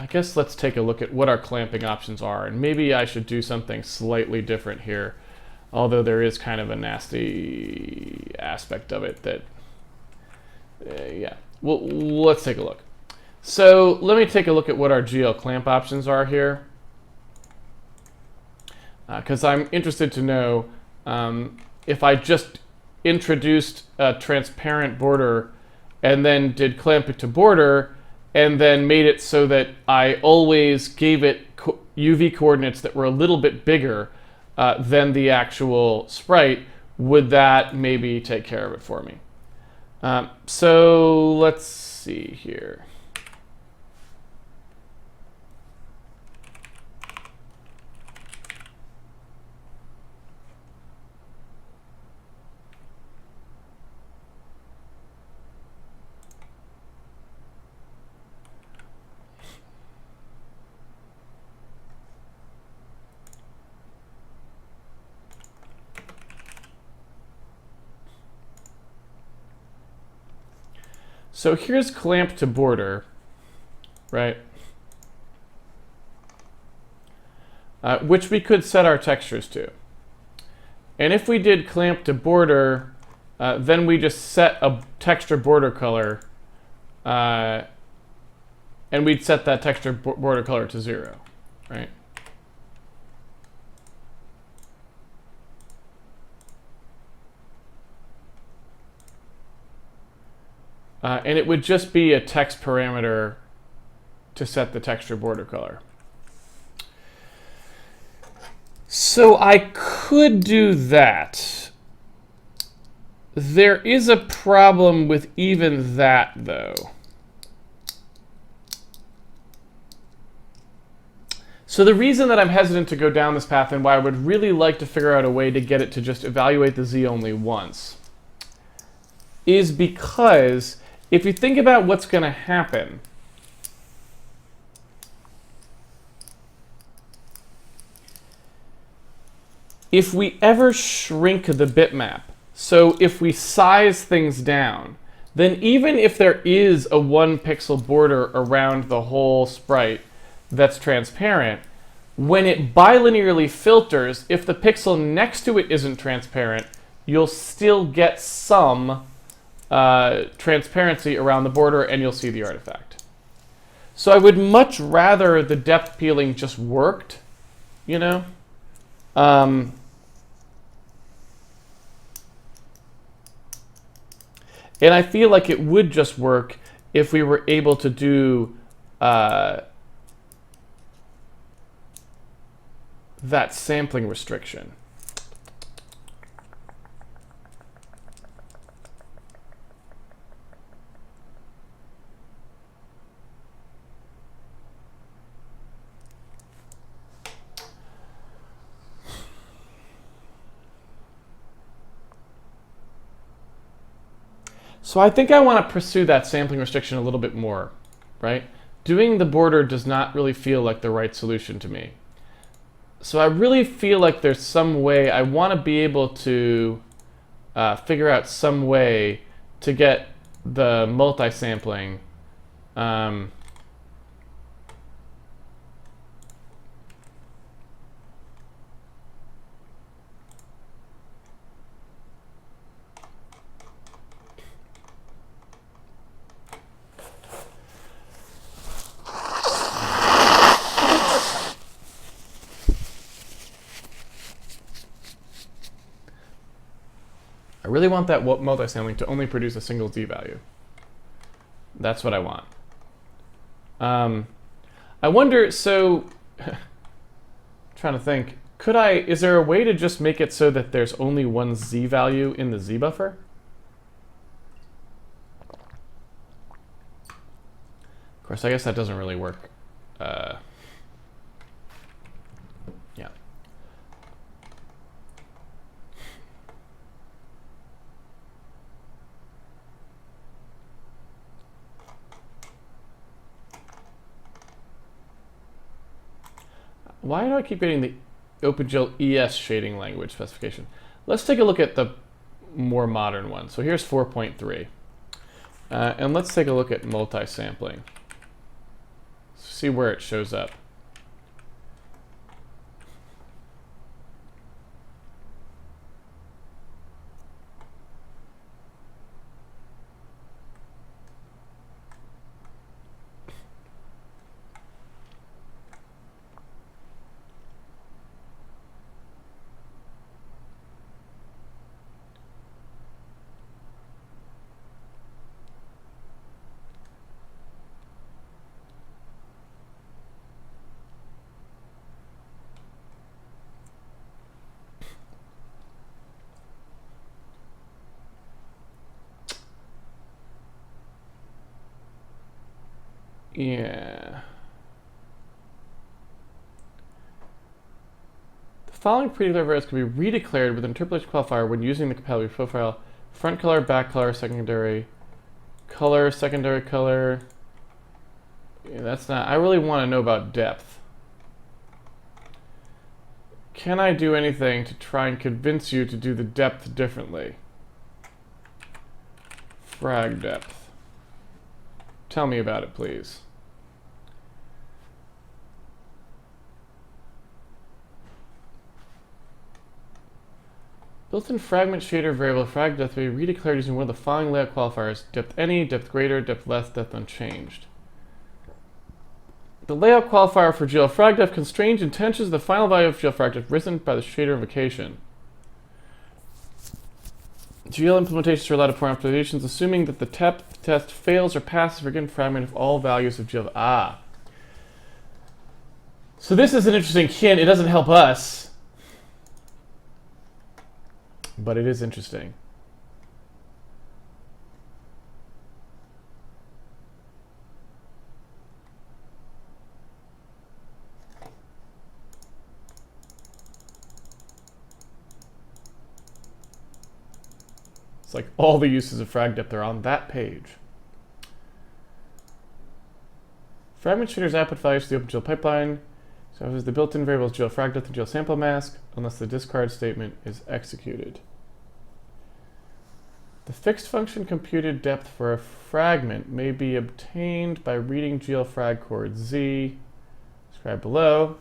Speaker 1: guess let's take a look at what our clamping options are, and maybe I should do something slightly different here, although there is kind of a nasty aspect of it that, yeah. Well, let's take a look. So let me take a look at what our GL clamp options are here, because I'm interested to know if I just introduced a transparent border and then did clamp it to border and then made it so that I always gave it UV coordinates that were a little bit bigger than the actual sprite, would that maybe take care of it for me? So let's see here. So here's clamp to border, right? Which we could set our textures to. And if we did clamp to border, then we just set a texture border color, and we'd set that texture border color to 0, right? And it would just be a text parameter to set the texture border color. So I could do that. There is a problem with even that, though. So the reason that I'm hesitant to go down this path and why I would really like to figure out a way to get it to just evaluate the Z only once is because if you think about what's going to happen, if we ever shrink the bitmap, so if we size things down, then even if there is a 1 pixel border around the whole sprite that's transparent, when it bilinearly filters, if the pixel next to it isn't transparent, you'll still get some transparency around the border, and you'll see the artifact. So I would much rather the depth peeling just worked, you know? And I feel like it would just work if we were able to do that sampling restriction. So I think I want to pursue that sampling restriction a little bit more, right? Doing the border does not really feel like the right solution to me. So I really feel like there's some way, I want to be able to figure out some way to get the multi-sampling I really want that multi-sampling to only produce a single Z value. That's what I want. I wonder, so, trying to think, is there a way to just make it so that there's only one Z value in the Z buffer? Of course, I guess that doesn't really work. Yeah. Why do I keep getting the OpenGL ES shading language specification? Let's take a look at the more modern one. So here's 4.3. And let's take a look at multi-sampling. See where it shows up. Yeah. The following pre-declared variables can be redeclared with an interpolation qualifier when using the compatibility profile. Front color, back color, secondary color, secondary color. Yeah, that's not... I really want to know about depth. Can I do anything to try and convince you to do the depth differently? Frag depth. Tell me about it, please. Built-in fragment shader variable frag depth may be redeclared using one of the following layout qualifiers: depth any, depth greater, depth less, depth unchanged. The layout qualifier for GL frag depth constrains and tensions the final value of GL frag depth risen by the shader invocation. GL implementations are allowed to perform optimizations assuming that the depth test fails or passes for a given fragment of all values of GL. Ah. So this is an interesting hint. It doesn't help us, but it is interesting. It's like all the uses of frag depth are on that page. Fragment shaders output values to the OpenGL pipeline. So as the built-in variables GL frag depth and GL sample mask, unless the discard statement is executed. The fixed function computed depth for a fragment may be obtained by reading GL frag chord Z, described below.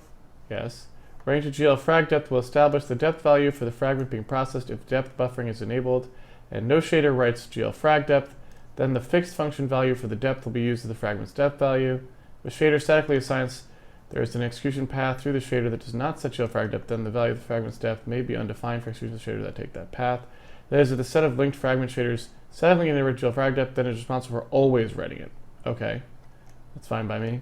Speaker 1: Yes. Range of GL frag depth will establish the depth value for the fragment being processed if depth buffering is enabled, and no shader writes GL frag depth. Then the fixed function value for the depth will be used as the fragment's depth value. The shader statically assigns there is an execution path through the shader that does not set GL frag depth, then the value of the fragment's depth may be undefined for execution of the shader that take that path. That is, if the set of linked fragment shaders statically in the original frag depth, then is responsible for always writing it. Okay, that's fine by me.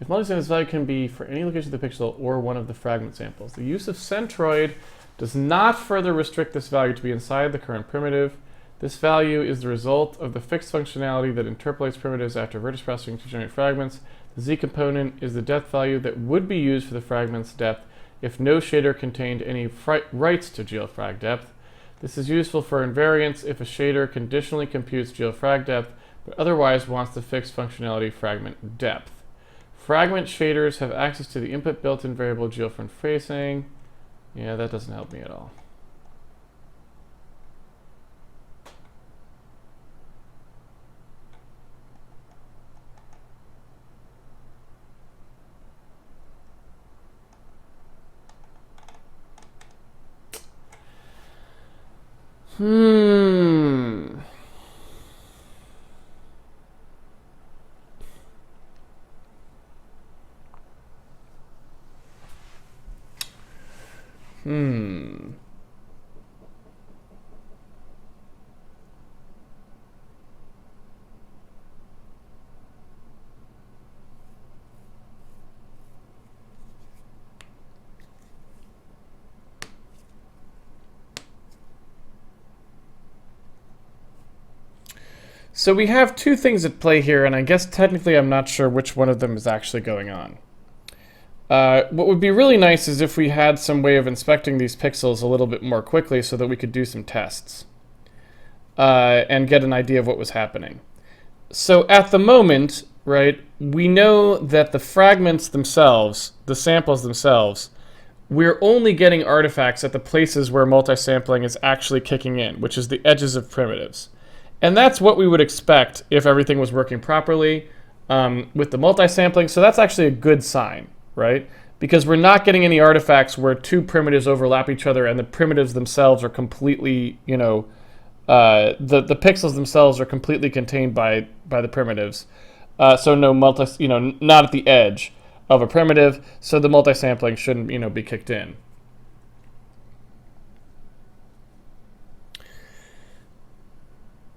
Speaker 1: If multisample value can be for any location of the pixel or one of the fragment samples. The use of centroid does not further restrict this value to be inside the current primitive. This value is the result of the fixed functionality that interpolates primitives after vertex processing to generate fragments. The Z component is the depth value that would be used for the fragment's depth if no shader contained any writes to GL frag depth. This is useful for invariance if a shader conditionally computes GL frag depth, but otherwise wants the fixed functionality fragment depth. Fragment shaders have access to the input built-in variable GL front facing. Yeah, that doesn't help me at all. So we have two things at play here, and I guess technically I'm not sure which one of them is actually going on. What would be really nice is if we had some way of inspecting these pixels a little bit more quickly so that we could do some tests and get an idea of what was happening. So at the moment, right, we know that the fragments themselves, the samples themselves, we're only getting artifacts at the places where multisampling is actually kicking in, which is the edges of primitives. And that's what we would expect if everything was working properly with the multisampling. So that's actually a good sign, right? Because we're not getting any artifacts where two primitives overlap each other and the primitives themselves are completely, you know, the pixels themselves are completely contained by the primitives. So no not at the edge of a primitive. So the multisampling shouldn't, you know, be kicked in.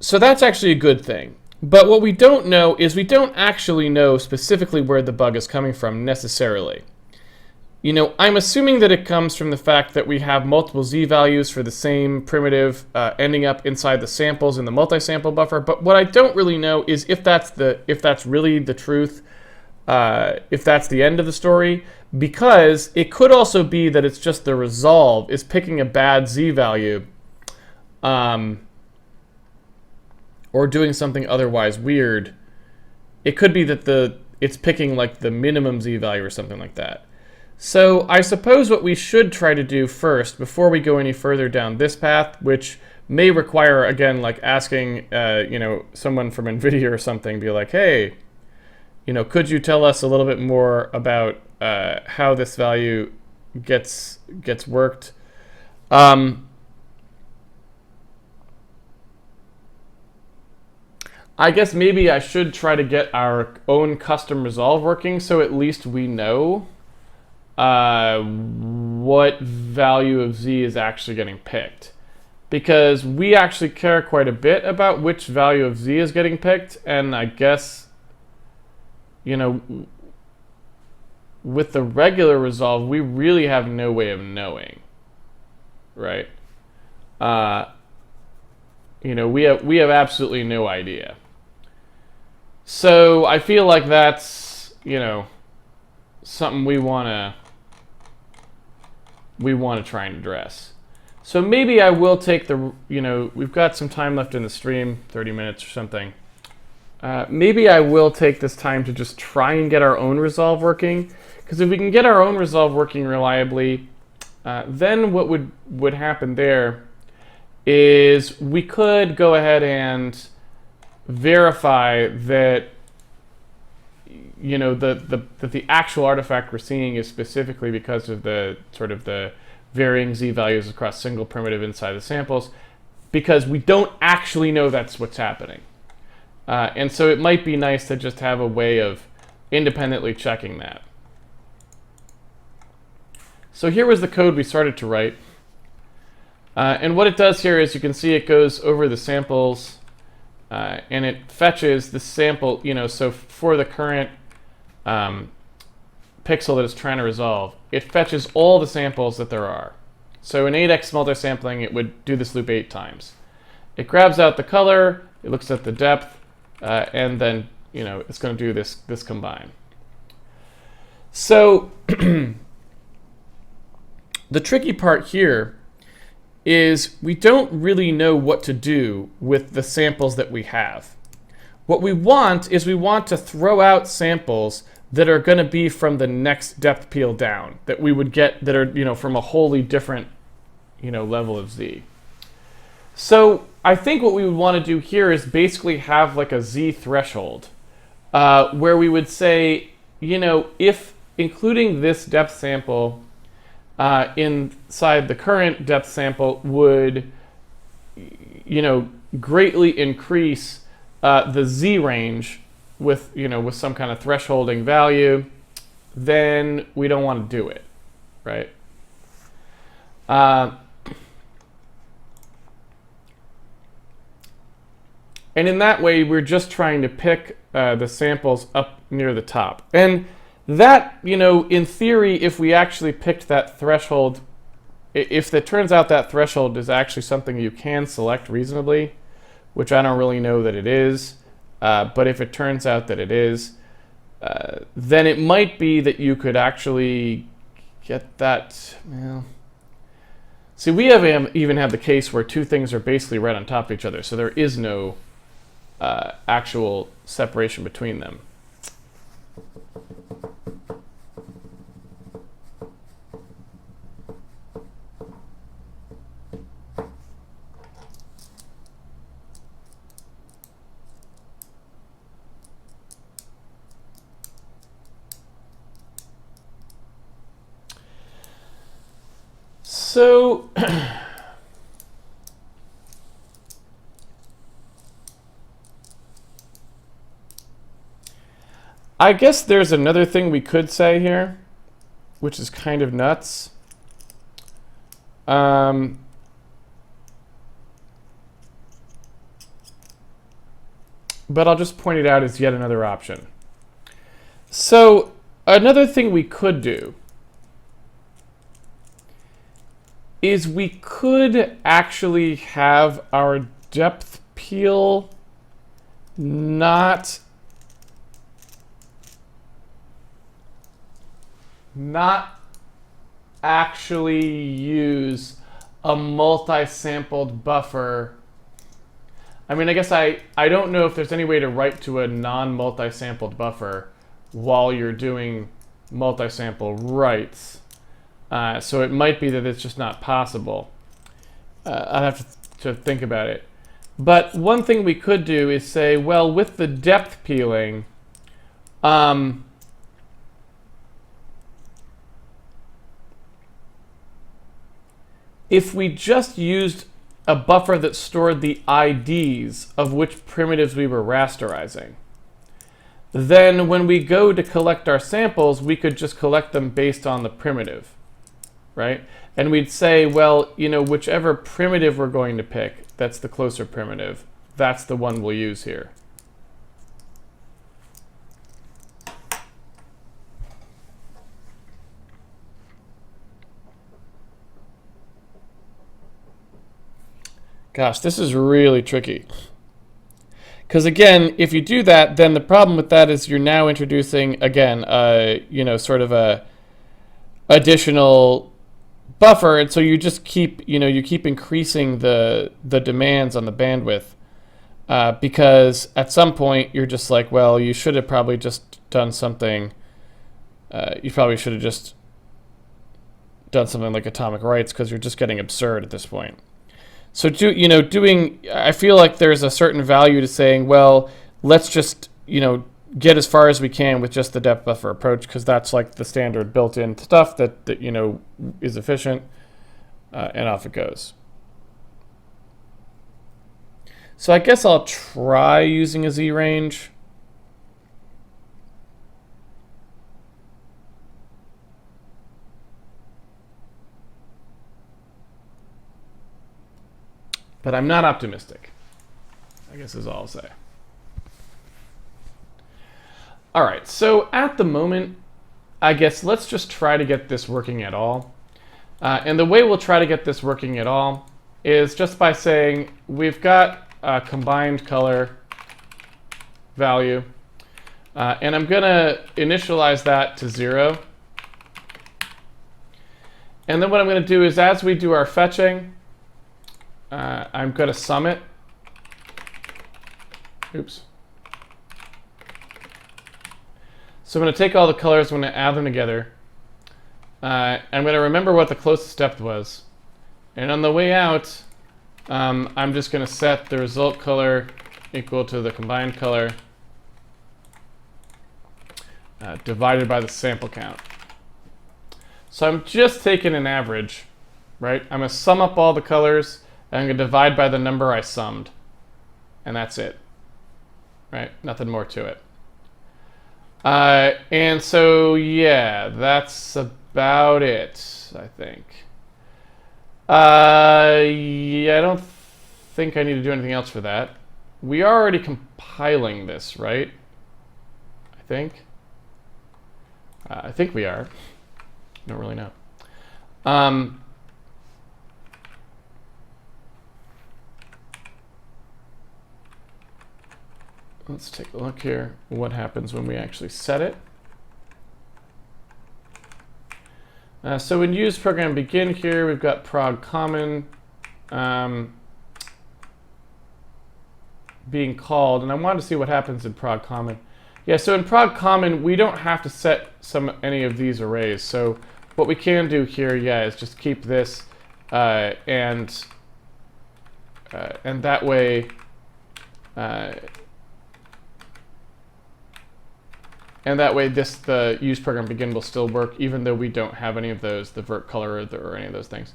Speaker 1: So that's actually a good thing. But what we don't know is we don't actually know specifically where the bug is coming from necessarily. I'm assuming that it comes from the fact that we have multiple z values for the same primitive ending up inside the samples in the multisample buffer. But what I don't really know is if that's really the truth, if that's the end of the story, because it could also be that it's just the resolve is picking a bad z value, or doing something otherwise weird. It could be that it's picking like the minimum z value or something like that. So I suppose what we should try to do first, before we go any further down this path, which may require, again, like asking, someone from NVIDIA or something, be like, hey, could you tell us a little bit more about how this value gets worked? I guess maybe I should try to get our own custom resolve working, so at least we know what value of z is actually getting picked, because we actually care quite a bit about which value of z is getting picked, and I guess with the regular resolve we really have no way of knowing, right? We have absolutely no idea. So I feel like that's something we want to try and address. So maybe I will take we've got some time left in the stream, 30 minutes or something. Maybe I will take this time to just try and get our own resolve working, because if we can get our own resolve working reliably, then what would happen there is we could go ahead and verify that that the actual artifact we're seeing is specifically because of the sort of the varying z values across single primitive inside the samples, because we don't actually know that's what's happening. And so it might be nice to just have a way of independently checking that. So here was the code we started to write. And what it does here is you can see it goes over the samples, and it fetches the sample, so for the current pixel that it's trying to resolve, it fetches all the samples that there are. So in 8x multisampling, it would do this loop 8 times. It grabs out the color, it looks at the depth, and then it's going to do this combine. So the tricky part here is we don't really know what to do with the samples that we have. What we want is we want to throw out samples that are going to be from the next depth peel down, that we would get that are from a wholly different level of z. So I think what we would want to do here is basically have like a z threshold, where we would say, if including this depth sample inside the current depth sample would greatly increase the z range with with some kind of thresholding value, then we don't want to do it, right? And in that way, we're just trying to pick the samples up near the top. And that, in theory, if we actually picked that threshold, if it turns out that threshold is actually something you can select reasonably, which I don't really know that it is, but if it turns out that it is, then it might be that you could actually get that. Well, see, we even have the case where two things are basically right on top of each other, so there is no actual separation between them. So I guess there's another thing we could say here, which is kind of nuts. But I'll just point it out as yet another option. So another thing we could do is we could actually have our depth peel not actually use a multi-sampled buffer. I mean, I guess I don't know if there's any way to write to a non-multi-sampled buffer while you're doing multi-sample writes. So it might be that it's just not possible. I'll have to think about it. But one thing we could do is say, well, with the depth peeling, if we just used a buffer that stored the IDs of which primitives we were rasterizing, then when we go to collect our samples, we could just collect them based on the primitive, right? And we'd say, well, you know, whichever primitive we're going to pick, that's the closer primitive, that's the one we'll use here. Gosh, this is really tricky. Because again, if you do that, then the problem with that is you're now introducing, again, you know, sort of a additional buffer, and so you just keep, you know, you keep increasing the demands on the bandwidth, because at some point you're just like, well, you should have probably just done something. You probably should have just done something like atomic writes, because you're just getting absurd at this point. So, I feel like there's a certain value to saying, well, let's just, you know, get as far as we can with just the depth buffer approach, because that's like the standard built-in stuff that, you know, is efficient, and off it goes. So I guess I'll try using a Z range. But I'm not optimistic, I guess is all I'll say. All right, so at the moment, I guess let's just try to get this working at all. And the way we'll try to get this working at all is just by saying we've got a combined color value, and I'm going to initialize that to 0. And then what I'm going to do is, as we do our fetching, I'm going to sum it. Oops. So I'm going to take all the colors, I'm going to add them together. I'm going to remember what the closest depth was. And on the way out, I'm just going to set the result color equal to the combined color divided by the sample count. So I'm just taking an average, right? I'm going to sum up all the colors, and I'm going to divide by the number I summed. And that's it, right? Nothing more to it. And so, yeah, that's about it, I think. Yeah, I don't think I need to do anything else for that. We are already compiling this, right? I think. I think we are. Don't really know. Let's take a look here. What happens when we actually set it? So in use program begin here, we've got prog common being called, and I wanted to see what happens in prog common. Yeah, so in prog common, we don't have to set any of these arrays. So what we can do here, yeah, is just keep this, and that way. And that way, the use program begin will still work, even though we don't have any of those, the vert color or any of those things.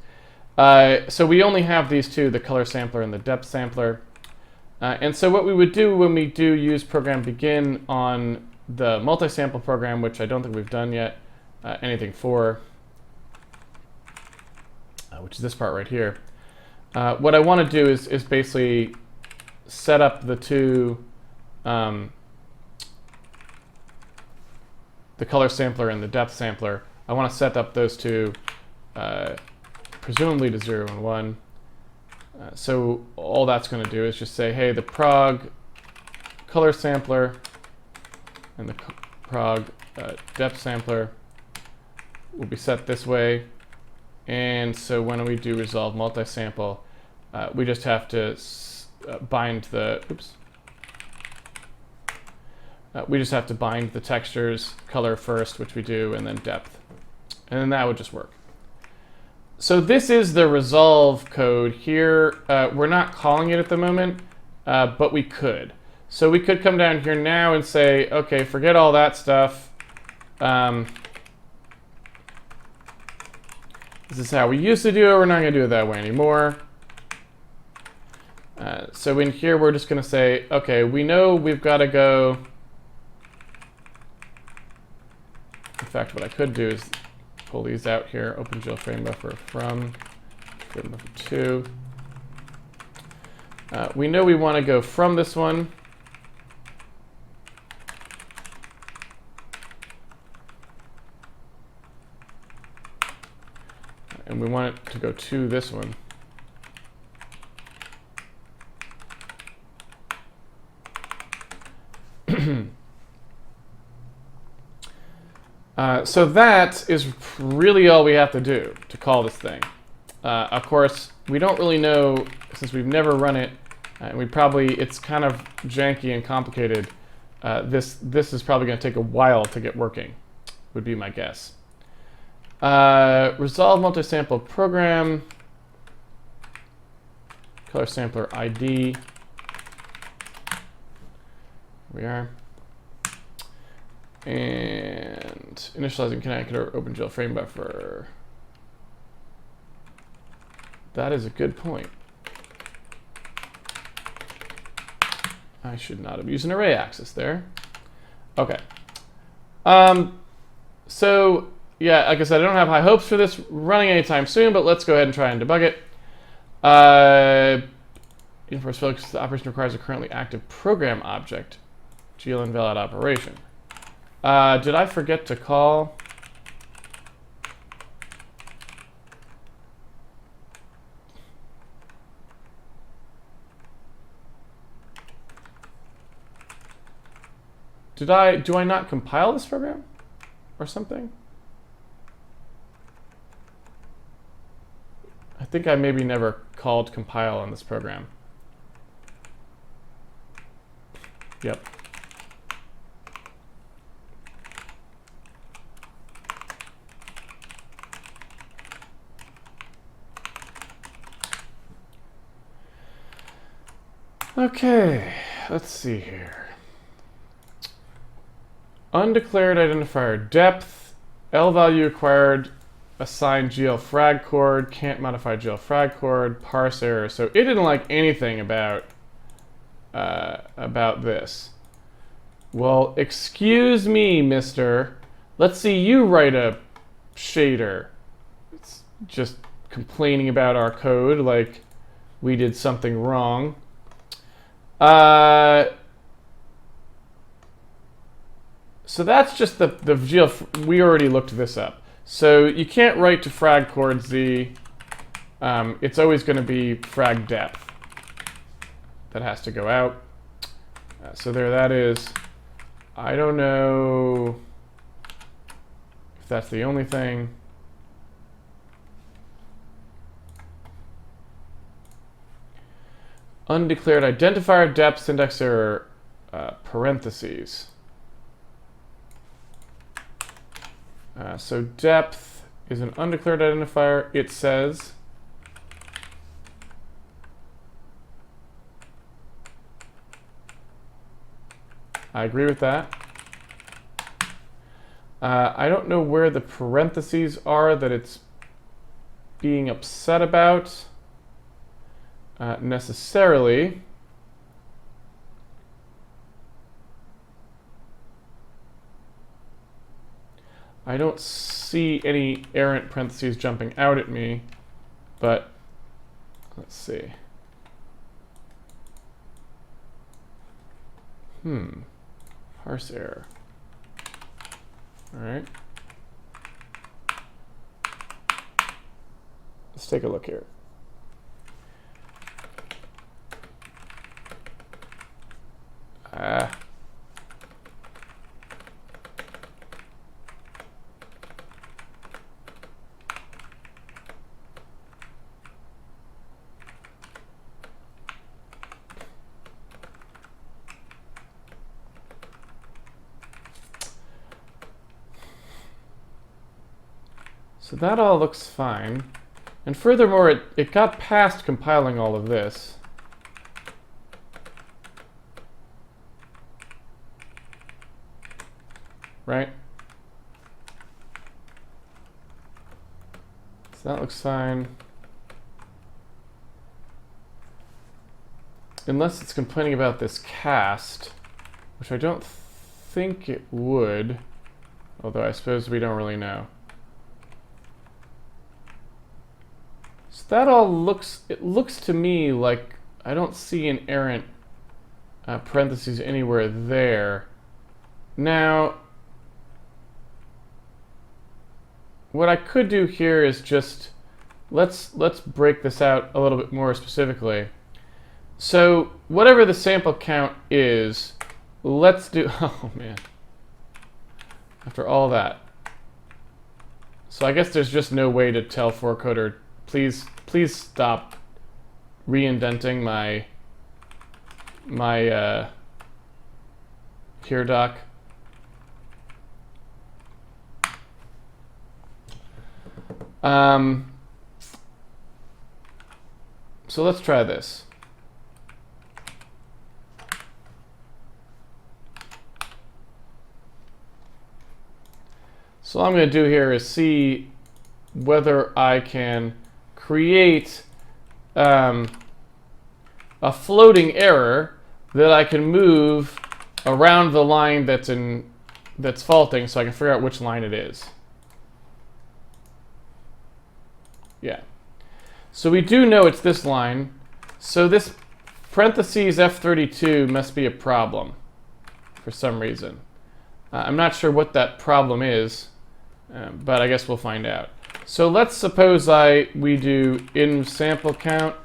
Speaker 1: So we only have these two, the color sampler and the depth sampler. And so what we would do when we do use program begin on the multi-sample program, which I don't think we've done yet anything for, which is this part right here. What I want to do is basically set up the two, the color sampler and the depth sampler. I want to set up those two presumably to 0 and 1. So all that's going to do is just say, hey, the prog color sampler and the prog depth sampler will be set this way. And so when we do resolve multisample, we just have to bind the, we just have to bind the textures color first, which we do, and then depth. And then that would just work. So this is the resolve code here. We're not calling it at the moment, but we could. So we could come down here now and say, okay, forget all that stuff. This is how we used to do it. We're not going to do it that way anymore. So in here, we're just going to say, okay, we know we've got to go. In fact, what I could do is pull these out here, open GL frame buffer from frame buffer 2. We know we want to go from this one. And we want it to go to this one. So that is really all we have to do to call this thing. Of course, we don't really know, since we've never run it, and it's kind of janky and complicated. This is probably going to take a while to get working, would be my guess. Resolve multisample program, color sampler ID. Here we are. And initializing connector, open GL frame buffer. That is a good point. I should not have used an array access there. Okay. So yeah, like I said, I don't have high hopes for this running anytime soon, but let's go ahead and try and debug it. Enforce failure because the operation requires a currently active program object. GL invalid operation. Did I forget to call? Do I not compile this program or something? I think I maybe never called compile on this program. Yep. Okay, let's see here. Undeclared identifier depth, L value acquired, assign GL frag chord, can't modify GL frag chord, parse error. So it didn't like anything about this. Well, excuse me, mister. Let's see you write a shader. It's just complaining about our code like we did something wrong. So that's just the GL. We already looked this up. So you can't write to frag chord Z. It's always going to be frag depth. That has to go out. So there that is. I don't know if that's the only thing. Undeclared identifier depth syntax error parentheses. So depth is an undeclared identifier. It says I agree with that. I don't know where the parentheses are that it's being upset about necessarily. I don't see any errant parentheses jumping out at me, but let's see. Parse error. All right. Let's take a look here. So that all looks fine. And furthermore, it got past compiling all of this. Right? So that looks fine. Unless it's complaining about this cast, which I don't think it would, although I suppose we don't really know. So that all looks, it looks to me like I don't see an errant parentheses anywhere there. Now, what I could do here is just, let's break this out a little bit more specifically. So whatever the sample count is, let's do, oh man, after all that. So I guess there's just no way to tell for coder, please stop re-indenting my here doc. So let's try this. So all I'm going to do here is see whether I can create a floating error that I can move around the line that's faulting, so I can figure out which line it is. Yeah. So we do know it's this line. So this parentheses F32 must be a problem for some reason. I'm not sure what that problem is, but I guess we'll find out. So let's suppose we do in sample count,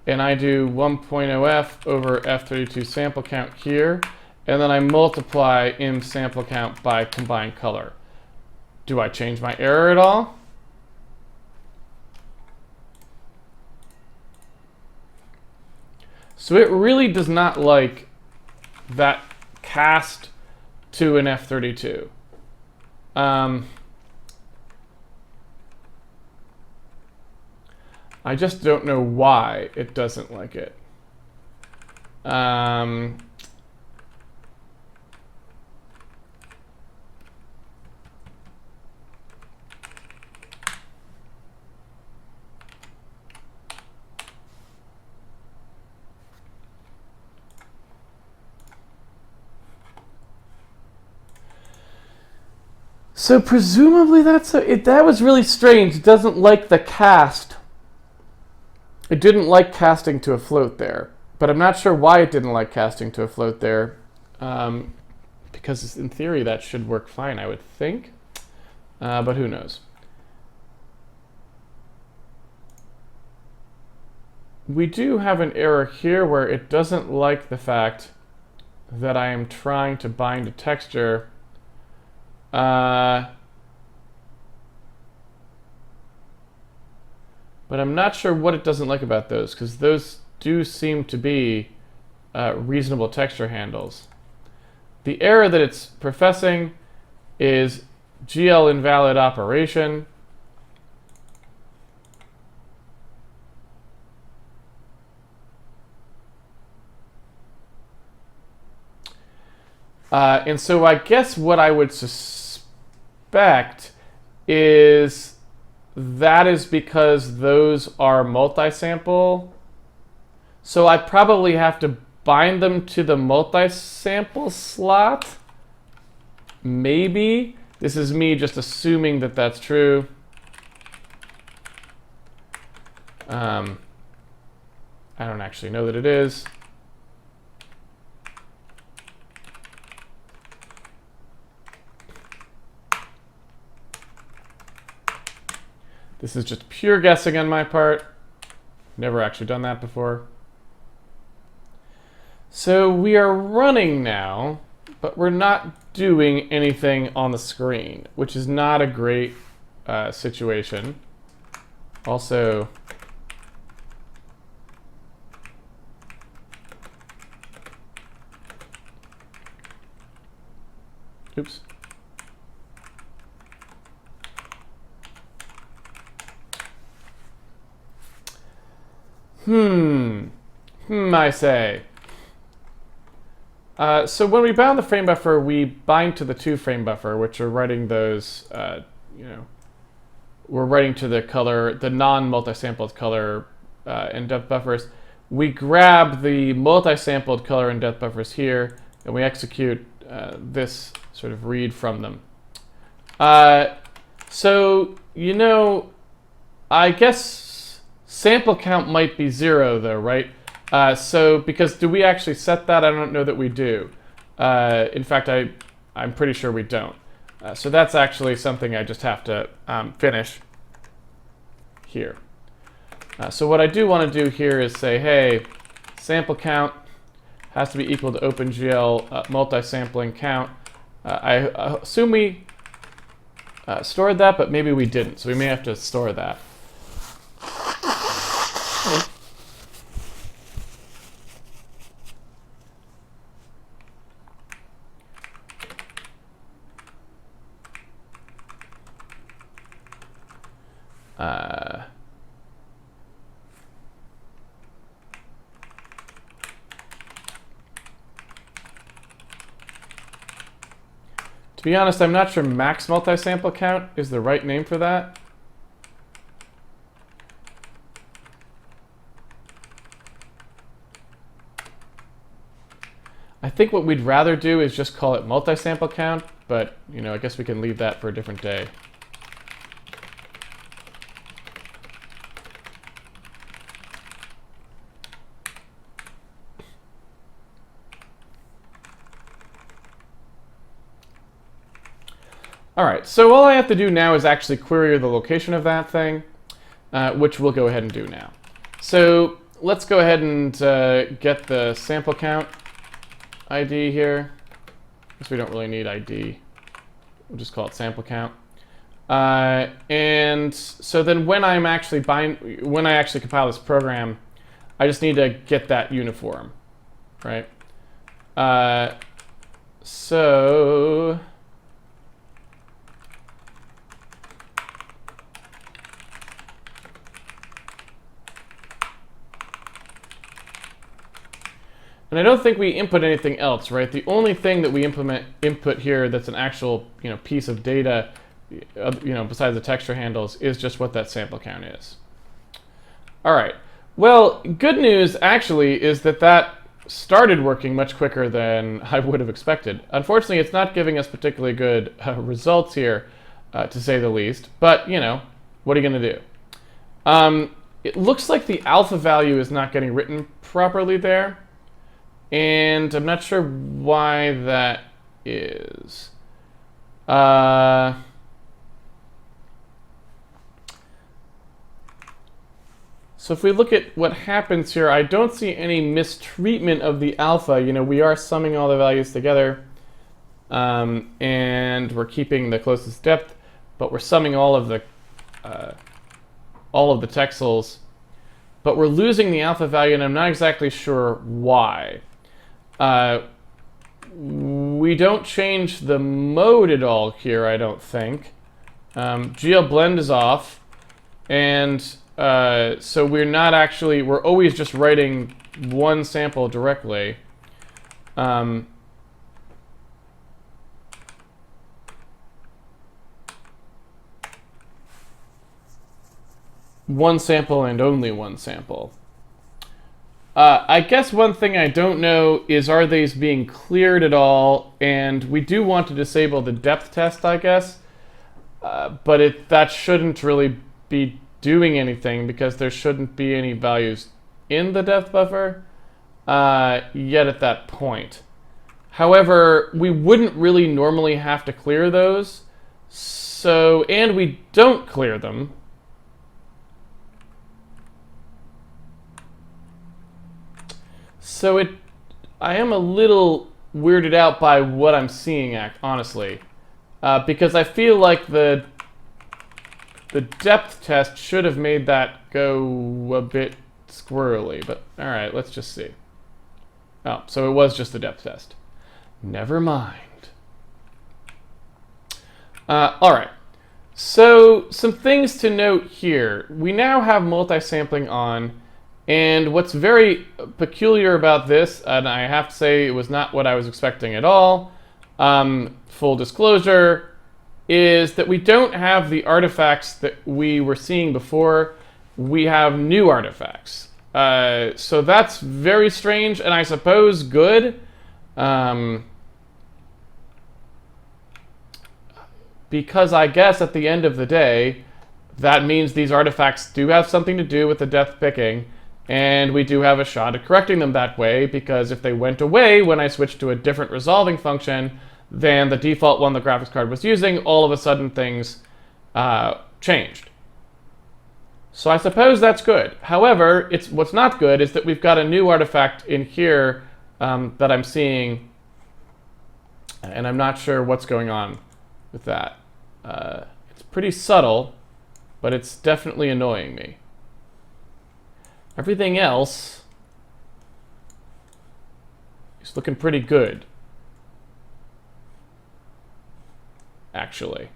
Speaker 1: and I do 1.0f over F32 sample count here, and then I multiply in sample count by combined color. Do I change my error at all? So it really does not like that cast to an F32. I just don't know why it doesn't like it. So presumably that was really strange. It doesn't like the cast. It didn't like casting to a float there, but I'm not sure why it didn't like casting to a float there, because in theory that should work fine, I would think, but who knows. We do have an error here where it doesn't like the fact that I am trying to bind a texture. But I'm not sure what it doesn't like about those, because those do seem to be reasonable texture handles. The error that it's professing is GL invalid operation. And so I guess what I would suspect is that is because those are multisample. So I probably have to bind them to the multisample slot. Maybe. This is me just assuming that that's true. I don't actually know that it is. This is just pure guessing on my part. Never actually done that before. So we are running now, but we're not doing anything on the screen, which is not a great situation. Also, oops. I say. So when we bound the frame buffer, we bind to the 2-frame buffer, which are writing those, we're writing to the color, the non-multisampled color and depth buffers. We grab the multisampled color and depth buffers here, and we execute this sort of read from them. So, I guess sample count might be 0 though, right? So, because do we actually set that? I don't know that we do. In fact, I'm pretty sure we don't. So that's actually something I just have to finish here. So what I do want to do here is say, hey, sample count has to be equal to OpenGL multisampling count. I assume we stored that, but maybe we didn't. So we may have to store that. To be honest, I'm not sure max multisample count is the right name for that. I think what we'd rather do is just call it multisample count, but I guess we can leave that for a different day. All right, so all I have to do now is actually query the location of that thing, which we'll go ahead and do now. So let's go ahead and get the sample count ID here. I guess we don't really need ID. We'll just call it sample count. And so then when I actually compile this program, I just need to get that uniform, right? So and I don't think we input anything else, right? The only thing that we input here that's an actual piece of data, besides the texture handles, is just what that sample count is. All right. Well, good news actually is that started working much quicker than I would have expected. Unfortunately, it's not giving us particularly good results here, to say the least. But what are you going to do? It looks like the alpha value is not getting written properly there. And I'm not sure why that is. So if we look at what happens here, I don't see any mistreatment of the alpha. We are summing all the values together, and we're keeping the closest depth, but we're summing all of the texels, but we're losing the alpha value, and I'm not exactly sure why. We don't change the mode at all here, I don't think. GL blend is off, and so we're always just writing one sample directly. One sample and only one sample. I guess one thing I don't know is, are these being cleared at all? And we do want to disable the depth test, I guess. But that shouldn't really be doing anything because there shouldn't be any values in the depth buffer yet at that point. However, we wouldn't really normally have to clear those. And we don't clear them. So I am a little weirded out by what I'm seeing, honestly, because I feel like the depth test should have made that go a bit squirrely. But all right, let's just see. Oh, so it was just the depth test. Never mind. All right. So some things to note here. We now have multi-sampling on, and what's very peculiar about this, and I have to say it was not what I was expecting at all, full disclosure, is that we don't have the artifacts that we were seeing before. We have new artifacts. So that's very strange, and I suppose good. Because I guess at the end of the day, that means these artifacts do have something to do with the depth picking, and we do have a shot at correcting them that way, because if they went away when I switched to a different resolving function than the default one the graphics card was using, all of a sudden things changed. So I suppose that's good. However, what's not good is that we've got a new artifact in here that I'm seeing, and I'm not sure what's going on with that. It's pretty subtle, but it's definitely annoying me. Everything else is looking pretty good, actually.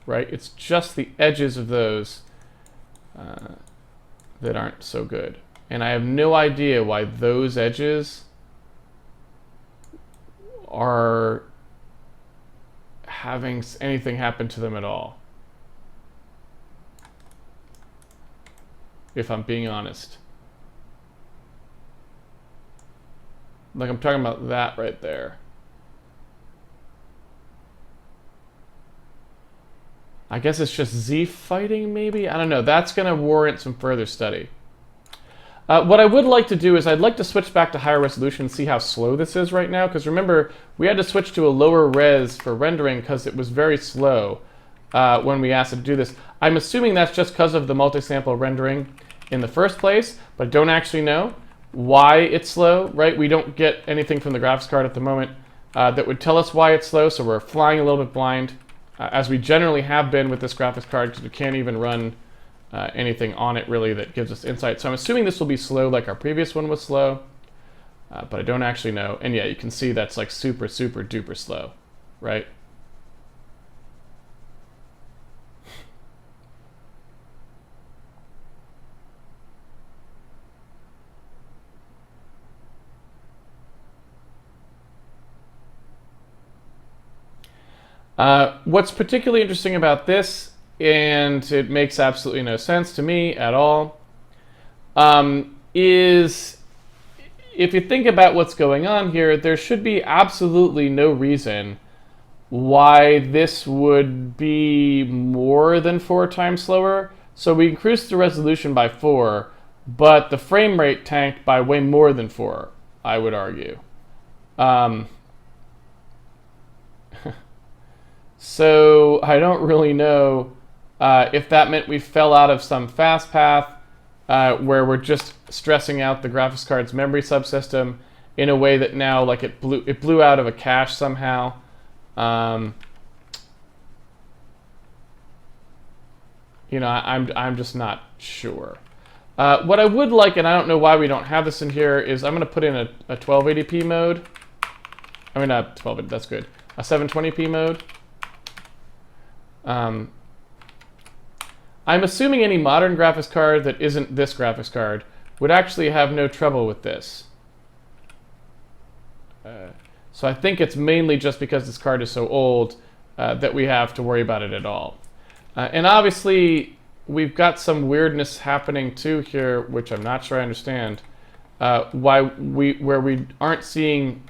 Speaker 1: Right? It's just the edges of those that aren't so good. And I have no idea why those edges are having anything happen to them at all, if I'm being honest. Like, I'm talking about that right there. I guess it's just Z fighting, maybe? I don't know. That's going to warrant some further study. What I would like to do is I'd like to switch back to higher resolution and see how slow this is right now. Because remember, we had to switch to a lower res for rendering because it was very slow when we asked it to do this. I'm assuming that's just because of the multi-sample rendering in the first place, but don't actually know why it's slow, right? We don't get anything from the graphics card at the moment that would tell us why it's slow, so we're flying a little bit blind, as we generally have been with this graphics card, because we can't even run anything on it really that gives us insight. So I'm assuming this will be slow like our previous one was slow, but I don't actually know. And yeah, you can see that's like super, super duper slow, right? What's particularly interesting about this, and it makes absolutely no sense to me at all, is if you think about what's going on here, there should be absolutely no reason why this would be more than 4 times slower. So we increased the resolution by 4, but the frame rate tanked by way more than 4, I would argue. So I don't really know if that meant we fell out of some fast path where we're just stressing out the graphics card's memory subsystem in a way that now, like, it blew out of a cache somehow. You know, I'm just not sure. What I would like, and I don't know why we don't have this in here, is I'm going to put in a 1280p mode. I mean, not 1280, that's good. A 720p mode. I'm assuming any modern graphics card that isn't this graphics card would actually have no trouble with this. So I think it's mainly just because this card is so old that we have to worry about it at all. And obviously, we've got some weirdness happening too here, which I'm not sure I understand. Where we aren't seeing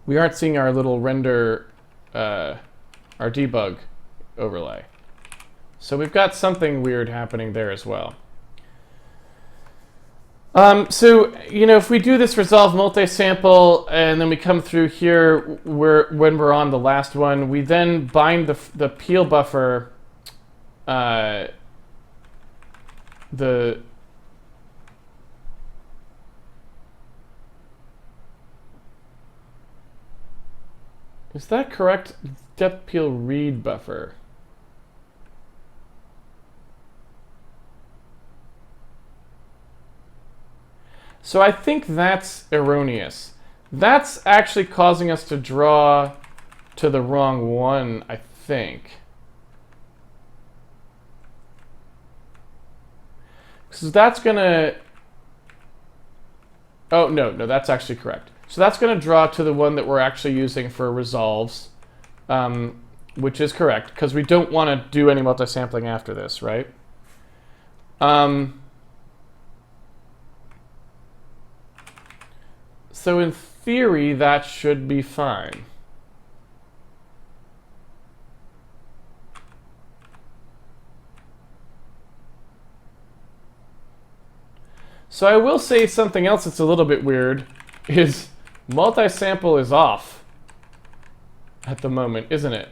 Speaker 1: we aren't seeing our little render, our debug overlay. So we've got something weird happening there as well. So, if we do this resolve multisample and then we come through here when we're on the last one, we then bind the peel buffer, is that correct? Depth peel read buffer. So I think that's erroneous. That's actually causing us to draw to the wrong one, I think. So that's going to... Oh, no, that's actually correct. So that's going to draw to the one that we're actually using for resolves, which is correct, because we don't want to do any multisampling after this, right? So in theory, that should be fine. So I will say something else that's a little bit weird is multisample is off at the moment, isn't it?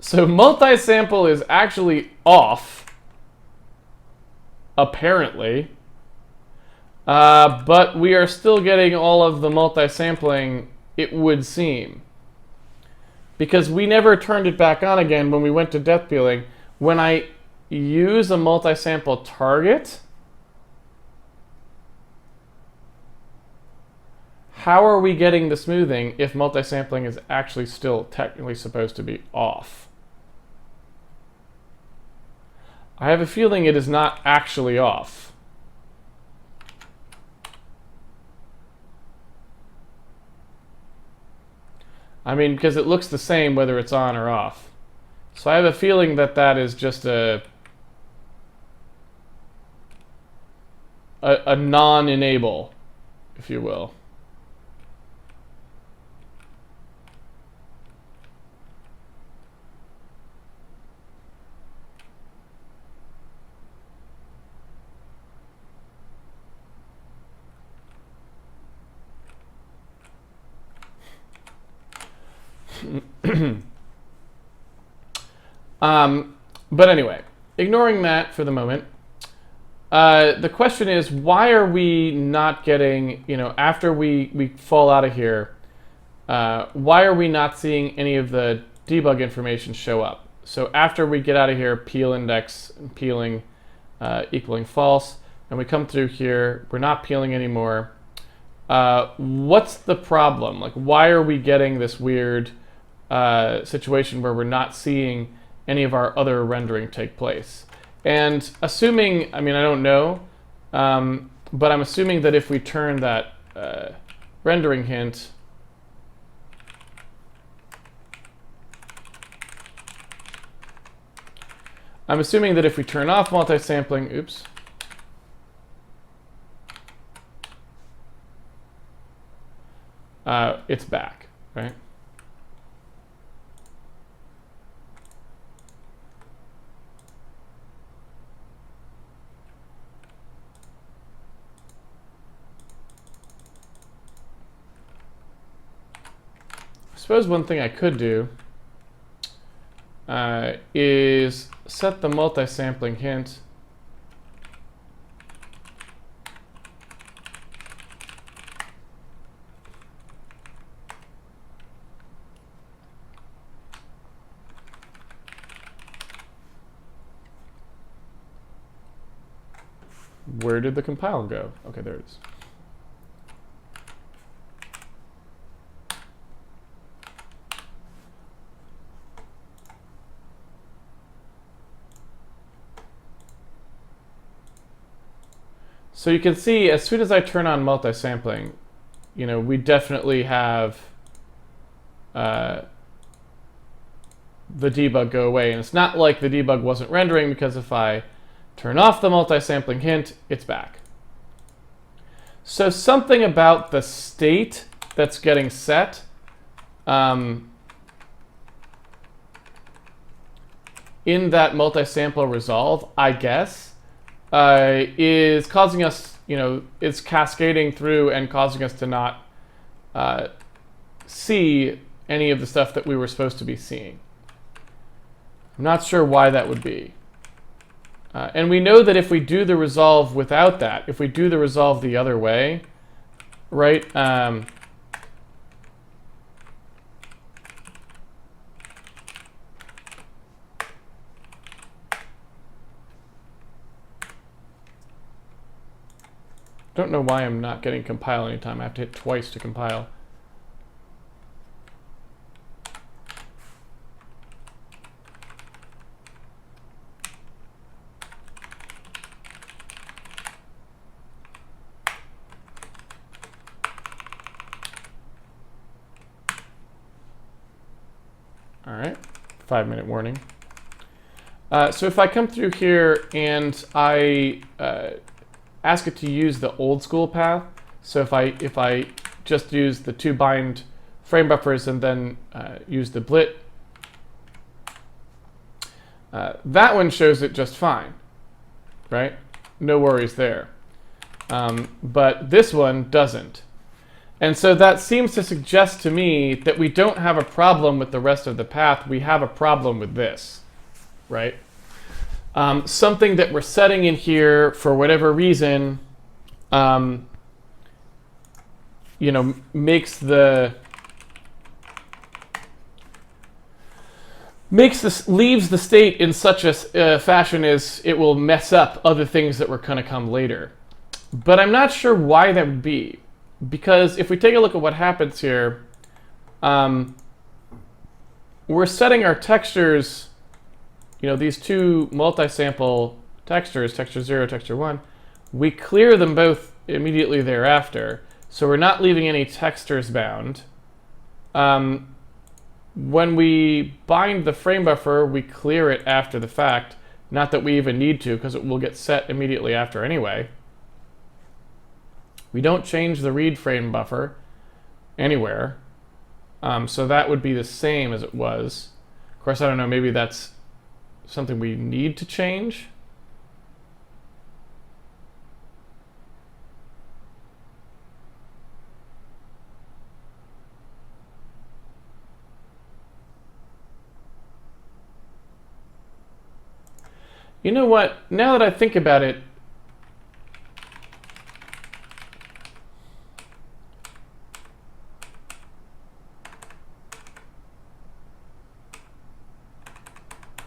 Speaker 1: So multisample is actually off, apparently, but we are still getting all of the multisampling, it would seem. Because we never turned it back on again when we went to depth peeling. When I use a multisample target, how are we getting the smoothing if multisampling is actually still technically supposed to be off? I have a feeling it is not actually off. I mean, because it looks the same whether it's on or off. So I have a feeling that that is just a non-enable, if you will. But anyway, ignoring that for the moment, the question is, why are we not getting, after we fall out of here, why are we not seeing any of the debug information show up? So after we get out of here, peel index and peeling equaling false, and we come through here, we're not peeling anymore. What's the problem? Like, why are we getting this weird situation where we're not seeing any of our other rendering take place? And assuming, I mean, I don't know, but I'm assuming that if we turn that rendering hint I'm assuming that if we turn off multisampling, oops, it's back, right? I suppose one thing I could do is set the multisampling hint Where did the compile go? Okay, there it is. So you can see, as soon as I turn on multisampling, we definitely have the debug go away. And it's not like the debug wasn't rendering, because if I turn off the multisampling hint, it's back. So something about the state that's getting set in that multi-sample resolve, I guess, is causing us, it's cascading through and causing us to not see any of the stuff that we were supposed to be seeing. I'm not sure why that would be. And we know that if we do the resolve without that, if we do the resolve the other way, right? Don't know why I'm not getting compile anytime. I have to hit twice to compile. All right, 5-minute warning. So if I come through here and I ask it to use the old school path, so if I just use the 2 bind frame buffers and then use the blit, that one shows it just fine, right? No worries there. But this one doesn't. And so that seems to suggest to me that we don't have a problem with the rest of the path. We have a problem with this, right? Something that we're setting in here for whatever reason, leaves the state in such a fashion as it will mess up other things that were going to come later. But I'm not sure why that would be. Because if we take a look at what happens here, we're setting our textures, these 2 multi-sample textures, texture 0, texture 1, we clear them both immediately thereafter. So we're not leaving any textures bound. When we bind the frame buffer, we clear it after the fact. Not that we even need to, because it will get set immediately after anyway. We don't change the read frame buffer anywhere. So that would be the same as it was. Of course, I don't know, maybe that's something we need to change. You know what? Now that I think about it,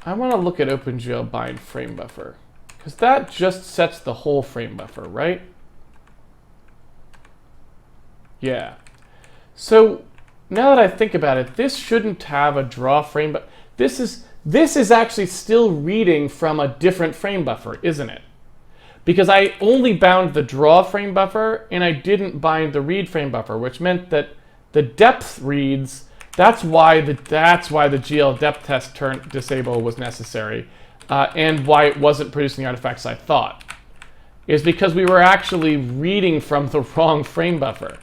Speaker 1: I want to look at OpenGL bind frame buffer, because that just sets the whole frame buffer, right? Yeah. So now that I think about it, this shouldn't have a draw frame, but this is actually still reading from a different frame buffer, isn't it? Because I only bound the draw frame buffer and I didn't bind the read frame buffer, which meant that the depth reads. That's why the GL depth test disable was necessary, and why it wasn't producing the artifacts I thought, is because we were actually reading from the wrong frame buffer.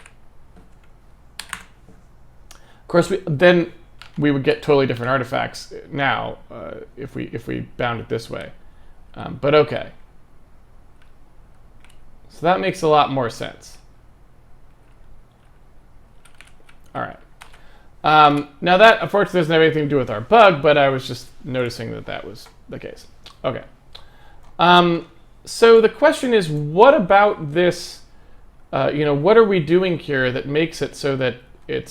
Speaker 1: Of course, then we would get totally different artifacts now if we bound it this way. But okay, so that makes a lot more sense. All right. Now that, unfortunately, doesn't have anything to do with our bug, but I was just noticing that that was the case. Okay. So the question is, what about this, what are we doing here that makes it so that it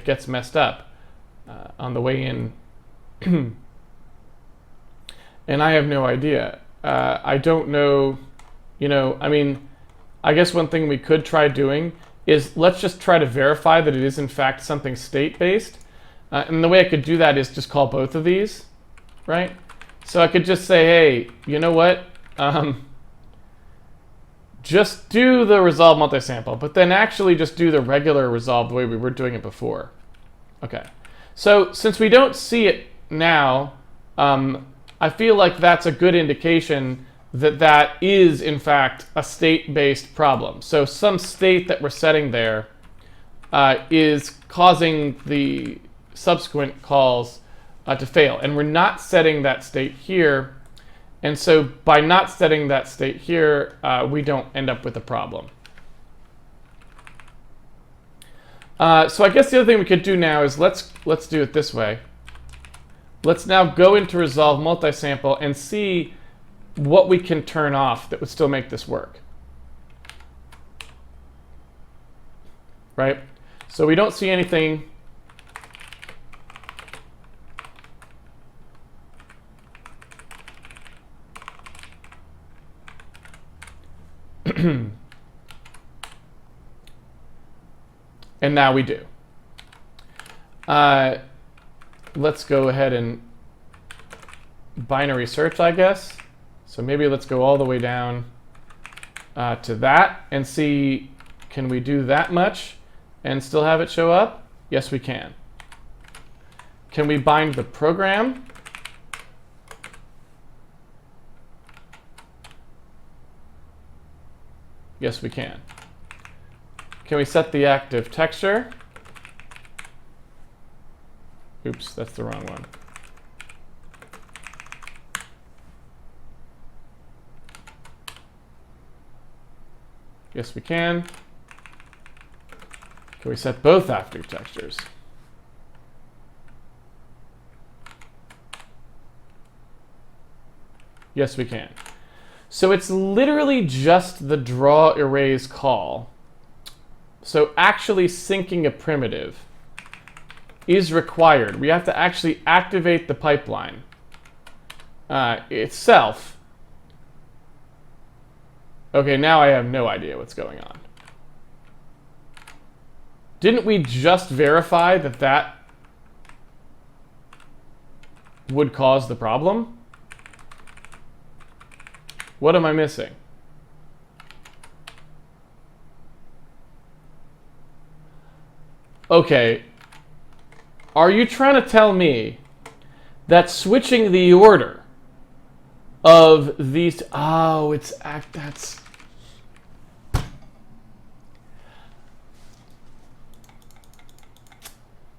Speaker 1: gets messed up on the way in? And I have no idea. I don't know, I guess one thing we could try doing is let's just try to verify that it is in fact something state-based. And the way I could do that is just call both of these, right? So I could just say, hey, you know what? Just do the resolve multisample, but then actually just do the regular resolve the way we were doing it before. Okay. So since we don't see it now, I feel like that's a good indication that that is, in fact, a state-based problem. So some state that we're setting there is causing the subsequent calls to fail. And we're not setting that state here. And so by not setting that state here, we don't end up with a problem. So I guess the other thing we could do now is let's do it this way. Let's now go into resolve multisample and see what we can turn off that would still make this work. Right? So we don't see anything. And now we do. Let's go ahead and binary search, I guess. So maybe let's go all the way down to that and see, can we do that much and still have it show up? Yes, we can. Can we bind the program? Yes, we can. Can we set the active texture? Oops, that's the wrong one. Yes, we can. Can we set both active textures? Yes, we can. So it's literally just the draw erase call. So actually syncing a primitive is required. We have to actually activate the pipeline itself. Okay, now I have no idea what's going on. Didn't we just verify that that would cause the problem? What am I missing? Okay, are you trying to tell me that switching the order of these, oh, it's that's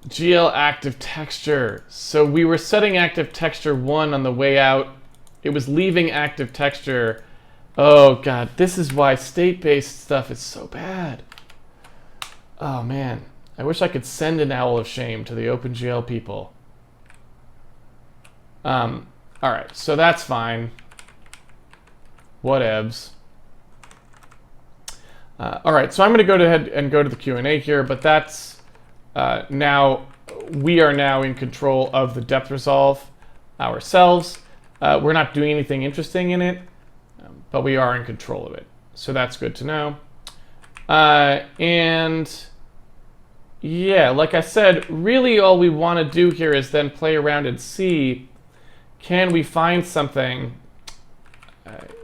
Speaker 1: GL active texture. So we were setting active texture 1 on the way out. It was leaving active texture. Oh God, this is why state-based stuff is so bad. Oh man, I wish I could send an owl of shame to the OpenGL people. All right, so that's fine. Whatevs. All right, so I'm going to go ahead and go to the Q&A here, but that's now we are now in control of the depth resolve ourselves. We're not doing anything interesting in it, but we are in control of it. So that's good to know. And yeah, like I said, really all we want to do here is then play around and see, can we find something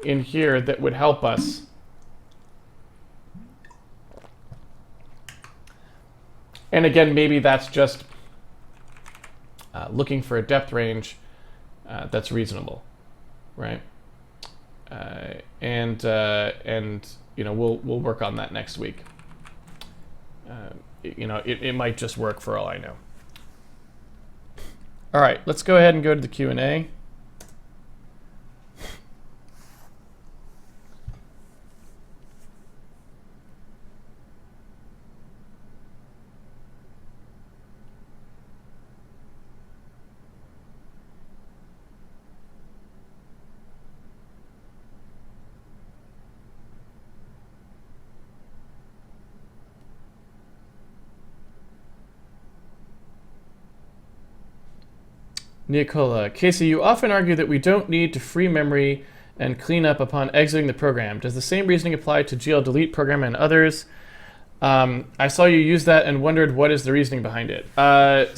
Speaker 1: in here that would help us? And again, maybe that's just looking for a depth range that's reasonable, right? And you know, we'll work on that next week. You know, it might just work for all I know. All right, let's go ahead and go to the Q&A. Nicola, Casey, you often argue that we don't need to free memory and clean up upon exiting the program. Does the same reasoning apply to GL delete program and others? I saw you use that and wondered what is the reasoning behind it.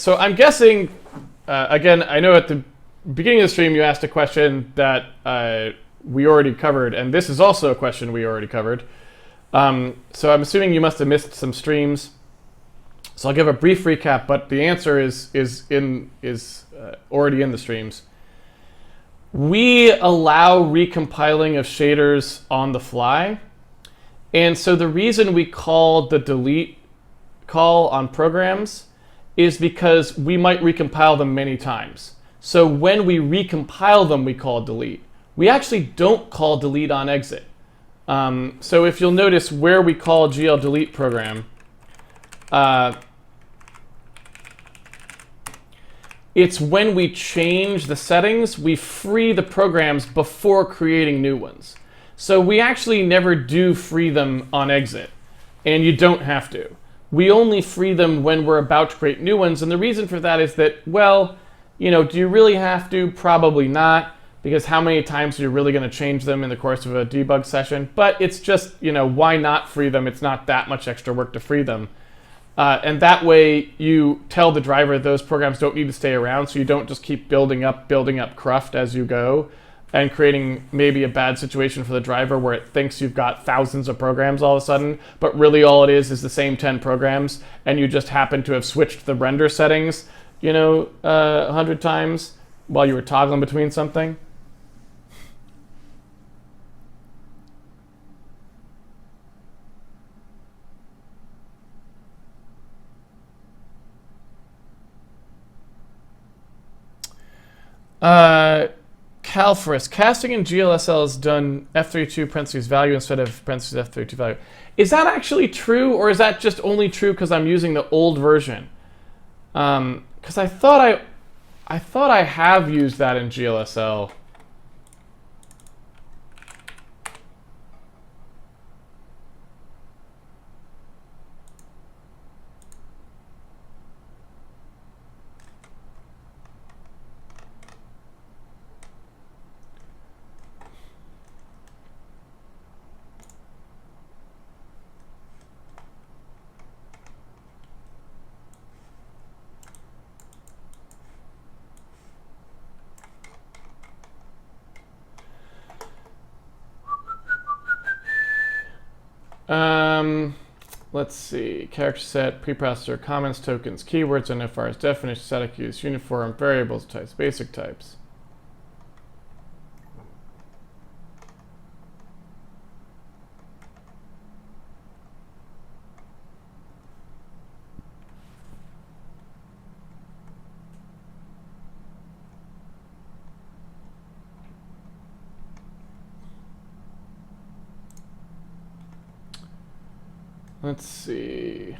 Speaker 1: So I'm guessing, again, I know at the beginning of the stream you asked a question that we already covered, and this is also a question we already covered. So I'm assuming you must have missed some streams. So I'll give a brief recap, but the answer is already in the streams. We allow recompiling of shaders on the fly. And so the reason we call the delete call on programs is because we might recompile them many times. So when we recompile them, we call delete. We actually don't call delete on exit. So if you'll notice where we call gldelete program, it's when we change the settings, we free the programs before creating new ones. So we actually never do free them on exit, and you don't have to. We only free them when we're about to create new ones, and the reason for that is that, well, you know, do you really have to? Probably not, because how many times are you really going to change them in the course of a debug session? But it's just, you know, why not free them? It's not that much extra work to free them. And that way you tell the driver those programs don't need to stay around, so you don't just keep building up cruft as you go and creating maybe a bad situation for the driver where it thinks you've got thousands of programs all of a sudden, but really all it is the same 10 programs, and you just happen to have switched the render settings, you know, 100 times while you were toggling between something. Calfris, casting in GLSL is done F32 parentheses value instead of parentheses F32 value. Is that actually true, or is that just only true because I'm using the old version? Because I thought I have used that in GLSL. Let's see. Character set, preprocessor, comments, tokens, keywords, NFRs, definition, static use, uniform, variables types, basic types. Let's see.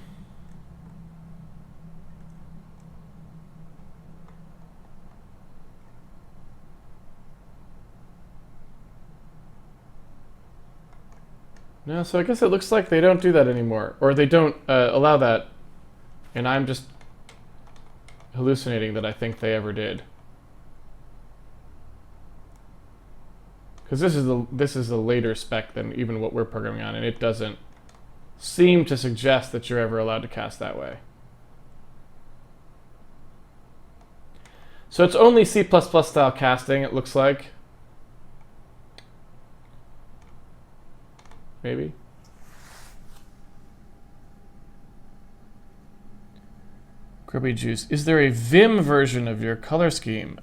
Speaker 1: No, so I guess it looks like they don't do that anymore, or they don't allow that, and I'm just hallucinating that I think they ever did. Because this is a later spec than even what we're programming on, and it doesn't seem to suggest that you're ever allowed to cast that way. So it's only C++ style casting, it looks like. Maybe. Grubby Juice. Is there a Vim version of your color scheme?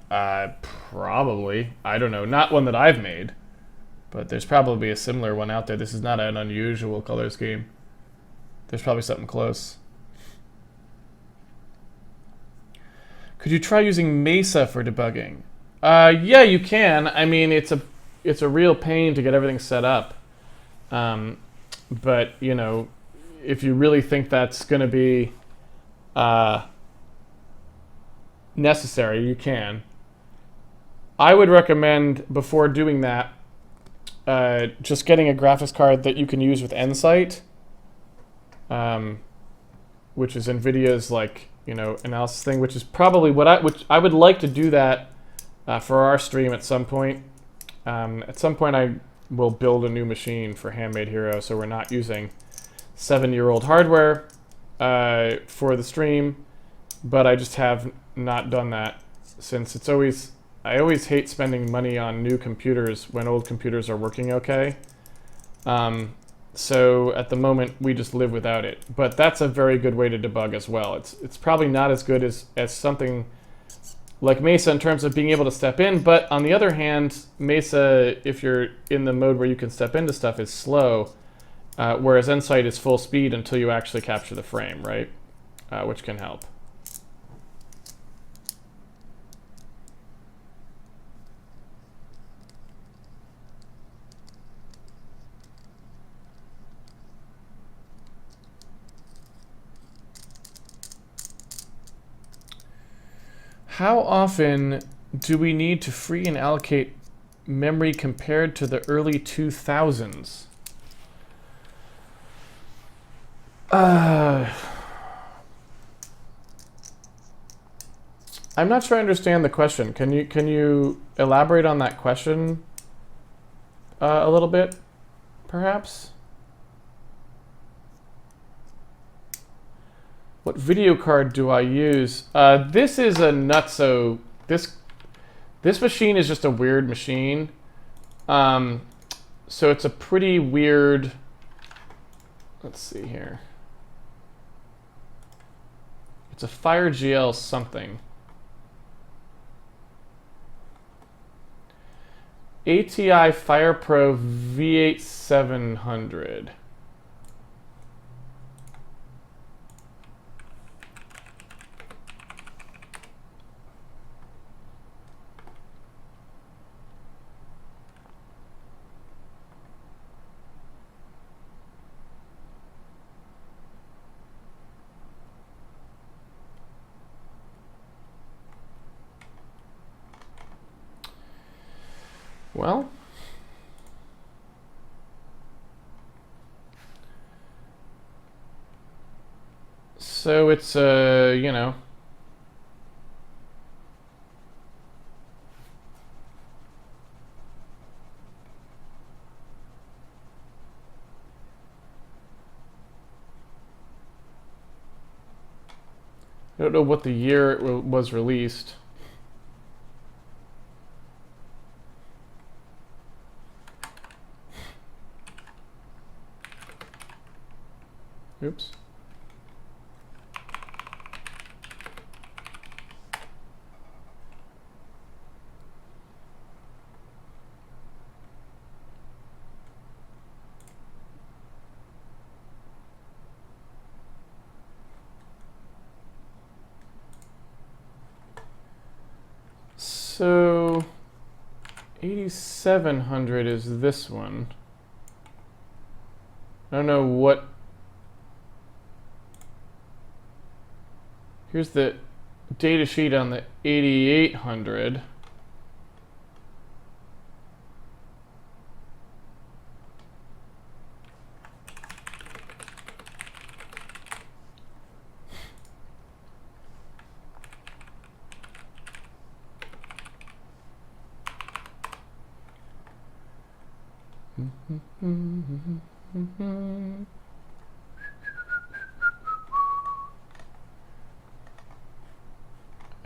Speaker 1: Probably. I don't know. Not one that I've made. But there's probably a similar one out there. This is not an unusual color scheme. There's probably something close. Could you try using Mesa for debugging? Yeah, you can. I mean, it's a real pain to get everything set up. But, you know, if you really think that's going to be necessary, you can. I would recommend, before doing that, just getting a graphics card that you can use with Nsight. Which is NVIDIA's, like, you know, analysis thing, which is probably which I would like to do that for our stream at some point. At some point I will build a new machine for Handmade Hero, so we're not using 7-year-old hardware for the stream, but I just have not done that since I always hate spending money on new computers when old computers are working okay. So at the moment, we just live without it. But that's a very good way to debug as well. It's probably not as good as something like Mesa in terms of being able to step in. But on the other hand, Mesa, if you're in the mode where you can step into stuff, is slow. Whereas Nsight is full speed until you actually capture the frame, right? Which can help. How often do we need to free and allocate memory compared to the early 2000s? I'm not sure I understand the question. Can you elaborate on that question a little bit, perhaps? What video card do I use? This is a nutso. This machine is just a weird machine. So it's a pretty weird. Let's see here. It's a FireGL something. ATI FirePro V8 700. Well, so it's you know, I don't know what the year it was released. Oops. So 8700 is this one. I don't know what. Here's the data sheet on the 8800.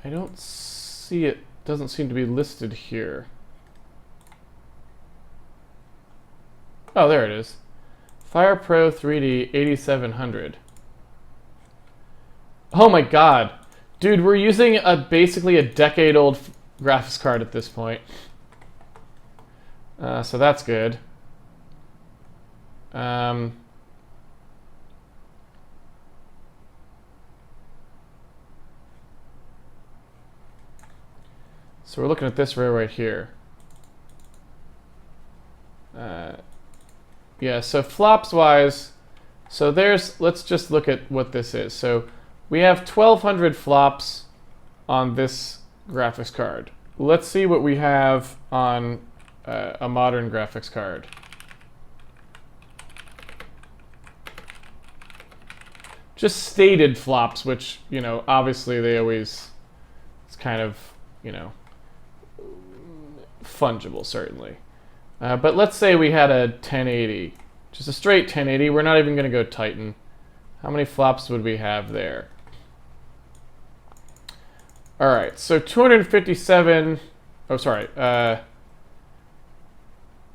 Speaker 1: I don't see it. Doesn't seem to be listed here. Oh, there it is. FirePro 3D 8700. Oh my god. Dude, we're using basically a decade-old graphics card at this point. So that's good. So we're looking at this row right here. Yeah, so flops wise, so let's just look at what this is. So we have 1200 flops on this graphics card. Let's see what we have on a modern graphics card. Just stated flops, which, you know, obviously they always, it's kind of, you know, fungible, certainly. But let's say we had a 1080, just a straight 1080. We're not even going to go Titan. How many flops would we have there? All right, so 257, oh, sorry,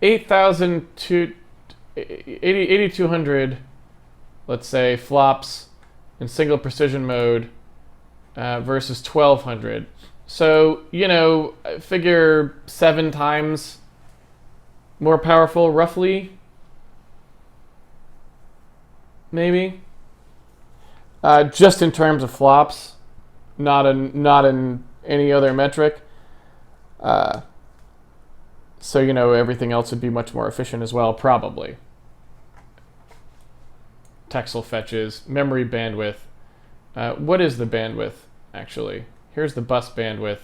Speaker 1: 8,200, let's say, flops in single precision mode versus 1,200. So, you know, figure 7 times more powerful, roughly. Maybe. Just in terms of flops, not in any other metric. So, you know, everything else would be much more efficient as well, probably. Texel fetches, memory bandwidth. What is the bandwidth, actually? here's the bus bandwidth.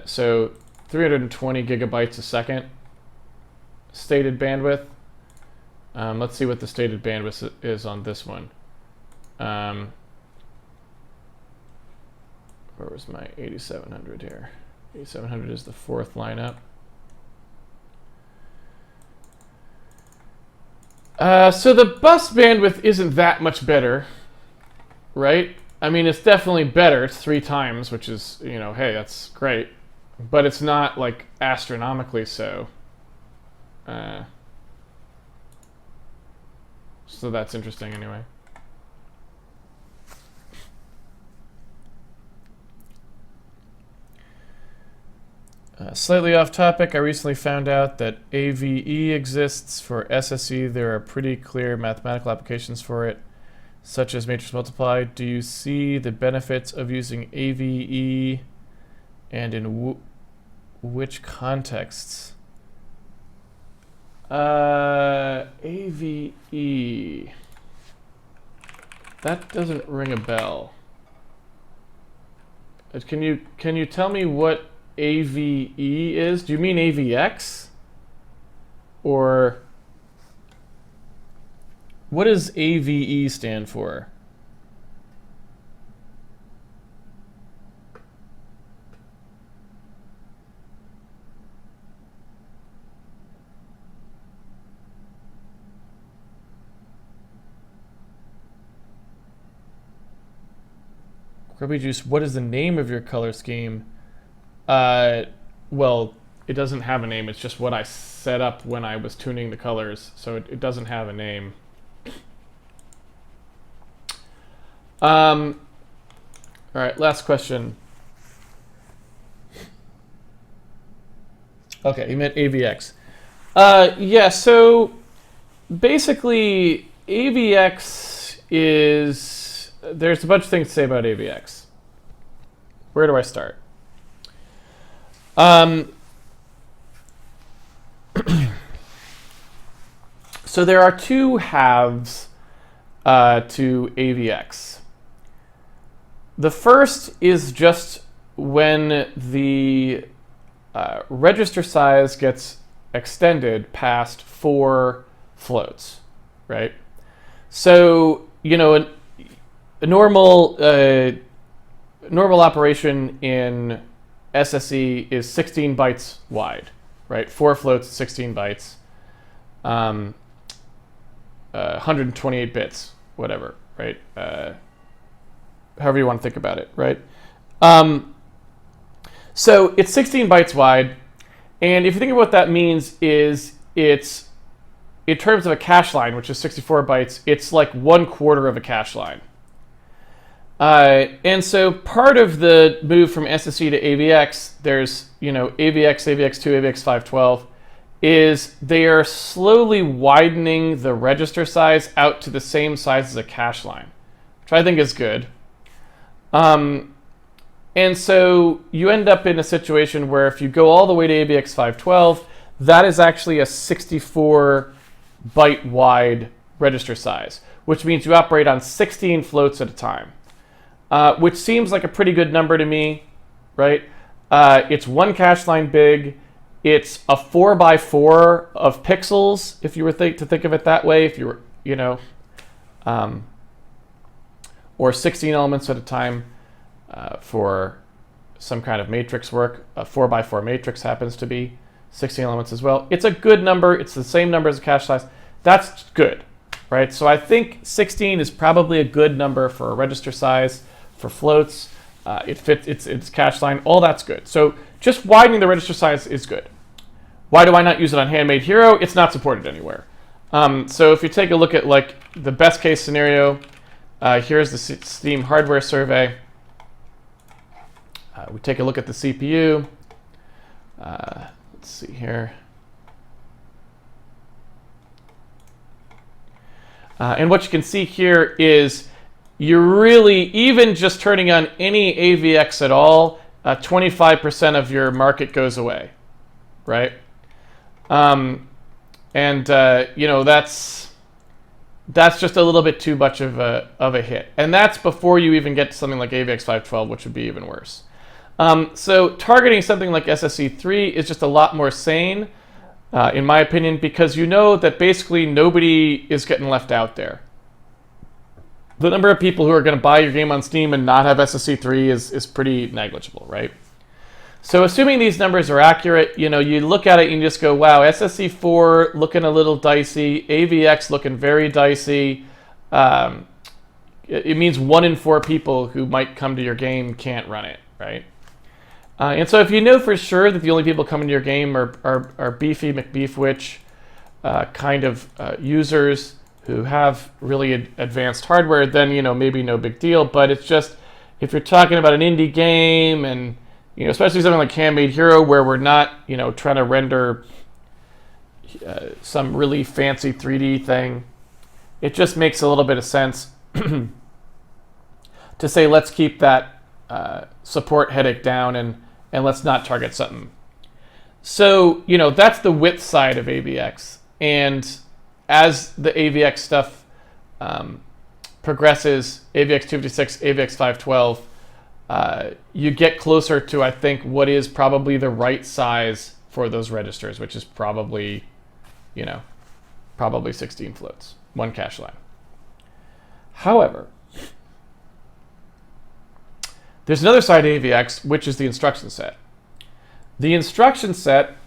Speaker 1: So 320 gigabytes a second stated bandwidth. Let's see what the stated bandwidth is on this one. Where was my 8700 here? 8700 is the fourth line up. So the bus bandwidth isn't that much better, right? I mean, it's definitely better. It's 3 times, which is, you know, hey, that's great. But it's not, like, astronomically so. So that's interesting anyway. Slightly off topic, I recently found out that AVE exists for SSE. There are pretty clear mathematical applications for it, such as matrix multiply. Do you see the benefits of using AVE, and in which contexts? AVE. That doesn't ring a bell. Can you tell me what AVE is? Do you mean AVX? Or what does AVE stand for? Grubby Juice, what is the name of your color scheme? Well, it doesn't have a name. It's just what I set up when I was tuning the colors, so it doesn't have a name. All right, last question. Okay, you meant AVX. Yeah, so basically AVX is, there's a bunch of things to say about AVX. Where do I start? So there are 2 halves to AVX. The first is just when the register size gets extended past 4 floats, right? So, you know, a normal operation in SSE is 16 bytes wide, right? 4 floats, 16 bytes, 128 bits, whatever, right? However you want to think about it, right? So it's 16 bytes wide, and if you think of what that means is it's, in terms of a cache line, which is 64 bytes, it's like 1/4 of a cache line. And so part of the move from SSE to AVX, there's, you know, AVX, AVX2, AVX512, is they are slowly widening the register size out to the same size as a cache line, which I think is good. And so you end up in a situation where if you go all the way to AVX512, that is actually a 64 byte wide register size, which means you operate on 16 floats at a time. Which seems like a pretty good number to me, right? It's 1 cache line big. It's a 4x4 of pixels, if you were to think of it that way, if you were, you know, or 16 elements at a time for some kind of matrix work. A 4x4 matrix happens to be 16 elements as well. It's a good number. It's the same number as a cache size. That's good, right? So I think 16 is probably a good number for a register size. For floats, it fits its cache line, all that's good. So just widening the register size is good. Why do I not use it on Handmade Hero? It's not supported anywhere. So if you take a look at like the best case scenario, here's the Steam hardware survey. We take a look at the CPU. Let's see here. And what you can see here is you're really, even just turning on any AVX at all, 25% of your market goes away, right? You know, that's that's just a little bit too much of a hit. And that's before you even get to something like AVX512, which would be even worse. So targeting something like SSE3 is just a lot more sane, in my opinion, because you know that basically nobody is getting left out there. The number of people who are going to buy your game on Steam and not have SSE3 is pretty negligible, right? So assuming these numbers are accurate, you know, you look at it and you just go, wow, SSE4 looking a little dicey, AVX looking very dicey. It means 1 in 4 people who might come to your game can't run it, right? And so if you know for sure that the only people coming to your game are beefy McBeefwitch kind of users who have really advanced hardware, then, you know, maybe no big deal. But it's just, if you're talking about an indie game and, you know, especially something like Handmade Hero, where we're not, you know, trying to render some really fancy 3D thing, it just makes a little bit of sense to say, let's keep that support headache down and let's not target something. So, you know, that's the width side of AVX. And as the AVX stuff progresses, AVX256, AVX512, you get closer to, I think, what is probably the right size for those registers, which is probably, you know, probably 16 floats, 1 cache line. However, there's another side to AVX, which is the instruction set. The instruction set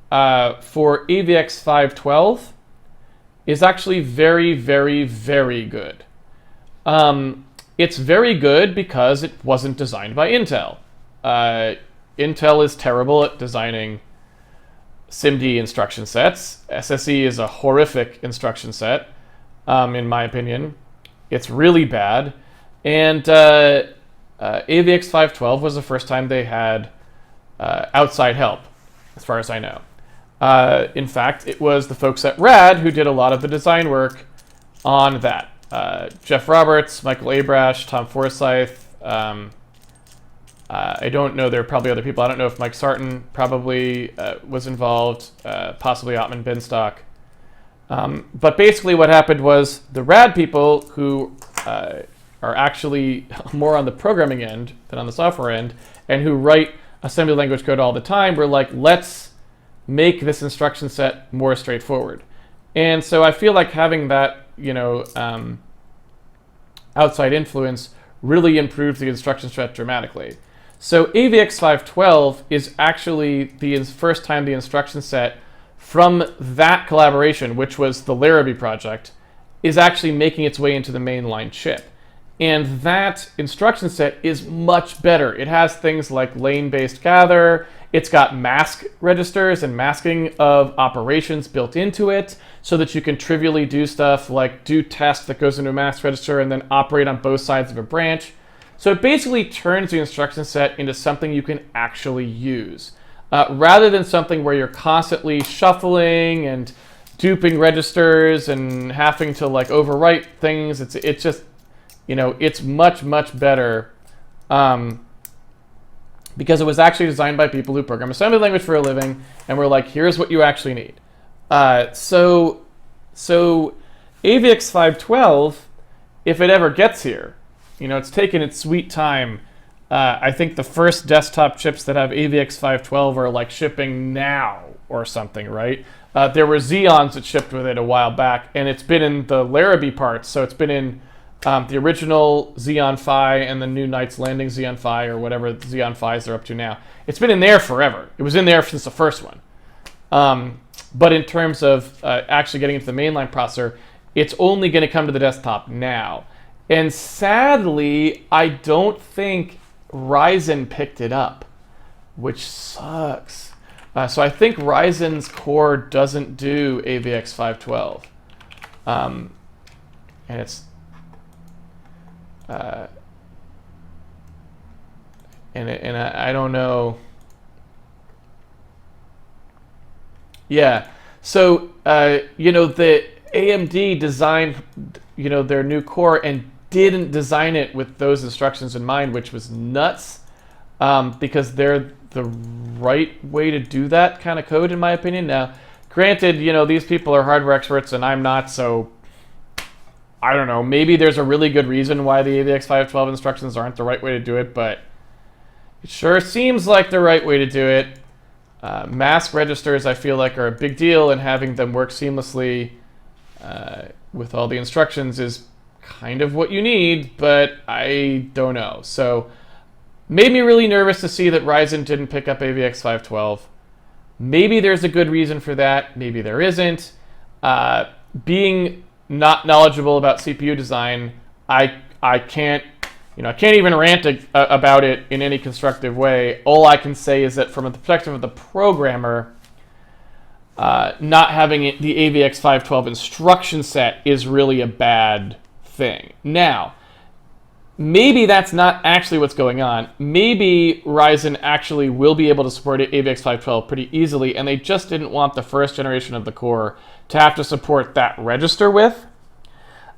Speaker 1: for AVX512 is actually very, very, very good. It's very good because it wasn't designed by Intel. Intel is terrible at designing SIMD instruction sets. SSE is a horrific instruction set, in my opinion. It's really bad. And AVX512 was the first time they had outside help, as far as I know. In fact, it was the folks at RAD who did a lot of the design work on that. Jeff Roberts, Michael Abrash, Tom Forsyth. I don't know, there are probably other people. I don't know if Mike Sarton probably was involved, possibly Ottman Binstock. But basically what happened was the RAD people, who are actually more on the programming end than on the software end, and who write assembly language code all the time, were like, let's make this instruction set more straightforward. And so I feel like having that, you know, outside influence really improved the instruction set dramatically. So AVX512 is actually the first time the instruction set from that collaboration, which was the Larrabee project, is actually making its way into the mainline chip. And that instruction set is much better. It has things like lane-based gather. It's got mask registers and masking of operations built into it so that you can trivially do stuff like do test that goes into a mask register and then operate on both sides of a branch. So it basically turns the instruction set into something you can actually use, rather than something where you're constantly shuffling and duping registers and having to like overwrite things. It's just, you know, it's much, much better because it was actually designed by people who program assembly language for a living and were like, here's what you actually need. So AVX512, if it ever gets here, you know, it's taken its sweet time. I think the first desktop chips that have AVX512 are like shipping now or something, right? There were Xeons that shipped with it a while back, and it's been in the Larrabee parts. So it's been in the original Xeon Phi and the new Knights Landing Xeon Phi, or whatever Xeon Phis are up to now. It's been in there forever. It was in there since the first one. But in terms of actually getting into the mainline processor, it's only going to come to the desktop now. And sadly, I don't think Ryzen picked it up, which sucks. So I think Ryzen's core doesn't do AVX512. And it's... And I don't know. Yeah. So, you know, the AMD designed, you know, their new core and didn't design it with those instructions in mind, which was nuts, because they're the right way to do that kind of code, in my opinion. Now, granted, you know, these people are hardware experts and I'm not, so I don't know, maybe there's a really good reason why the AVX512 instructions aren't the right way to do it, but it sure seems like the right way to do it. Mask registers, I feel like, are a big deal, and having them work seamlessly with all the instructions is kind of what you need, but I don't know. So, made me really nervous to see that Ryzen didn't pick up AVX512. Maybe there's a good reason for that. Maybe there isn't. Being not knowledgeable about CPU design, I can't even rant about it in any constructive way. All I can say is that from the perspective of the programmer, not having the AVX512 instruction set is really a bad thing. Now, maybe that's not actually what's going on. Maybe Ryzen actually will be able to support AVX512 pretty easily, and they just didn't want the first generation of the core to have to support that register with.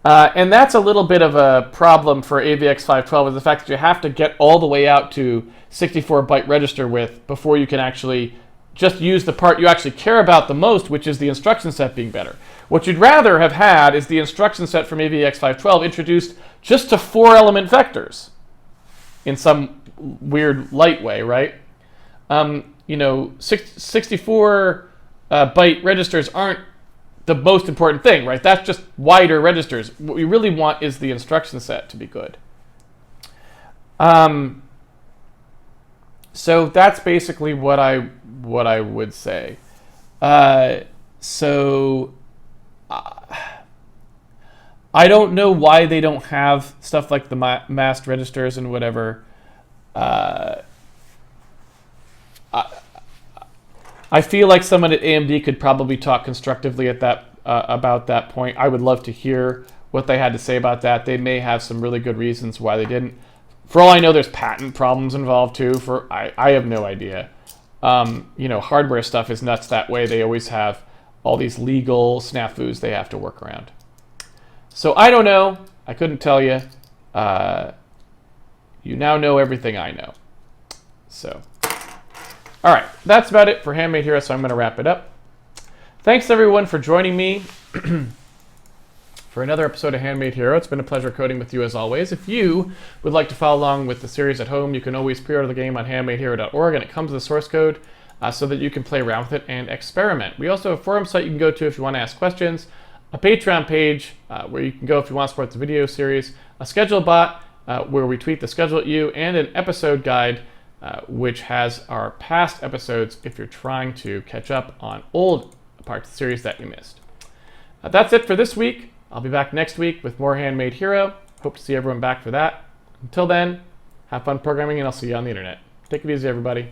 Speaker 1: And that's a little bit of a problem for AVX512, is the fact that you have to get all the way out to 64-byte register width before you can actually just use the part you actually care about the most, which is the instruction set being better. What you'd rather have had is the instruction set from AVX512 introduced just to 4-element vectors in some weird light way, right? 64-byte registers aren't the most important thing, right? That's just wider registers. What we really want is the instruction set to be good. So that's basically what I would say. I don't know why they don't have stuff like the masked registers and whatever. I feel like someone at AMD could probably talk constructively at that about that point. I would love to hear what they had to say about that. They may have some really good reasons why they didn't. For all I know, there's patent problems involved too. I have no idea. Hardware stuff is nuts that way. They always have all these legal snafus they have to work around. So I don't know. I couldn't tell you. You now know everything I know. So. All right, that's about it for Handmade Hero, so I'm going to wrap it up. Thanks, everyone, for joining me for another episode of Handmade Hero. It's been a pleasure coding with you, as always. If you would like to follow along with the series at home, you can always pre-order the game on handmadehero.org, and it comes with the source code so that you can play around with it and experiment. We also have a forum site you can go to if you want to ask questions, a Patreon page where you can go if you want to support the video series, a schedule bot where we tweet the schedule at you, and an episode guide which has our past episodes if you're trying to catch up on old parts of the series that you missed. That's it for this week. I'll be back next week with more Handmade Hero. Hope to see everyone back for that. Until then, have fun programming, and I'll see you on the internet. Take it easy, everybody.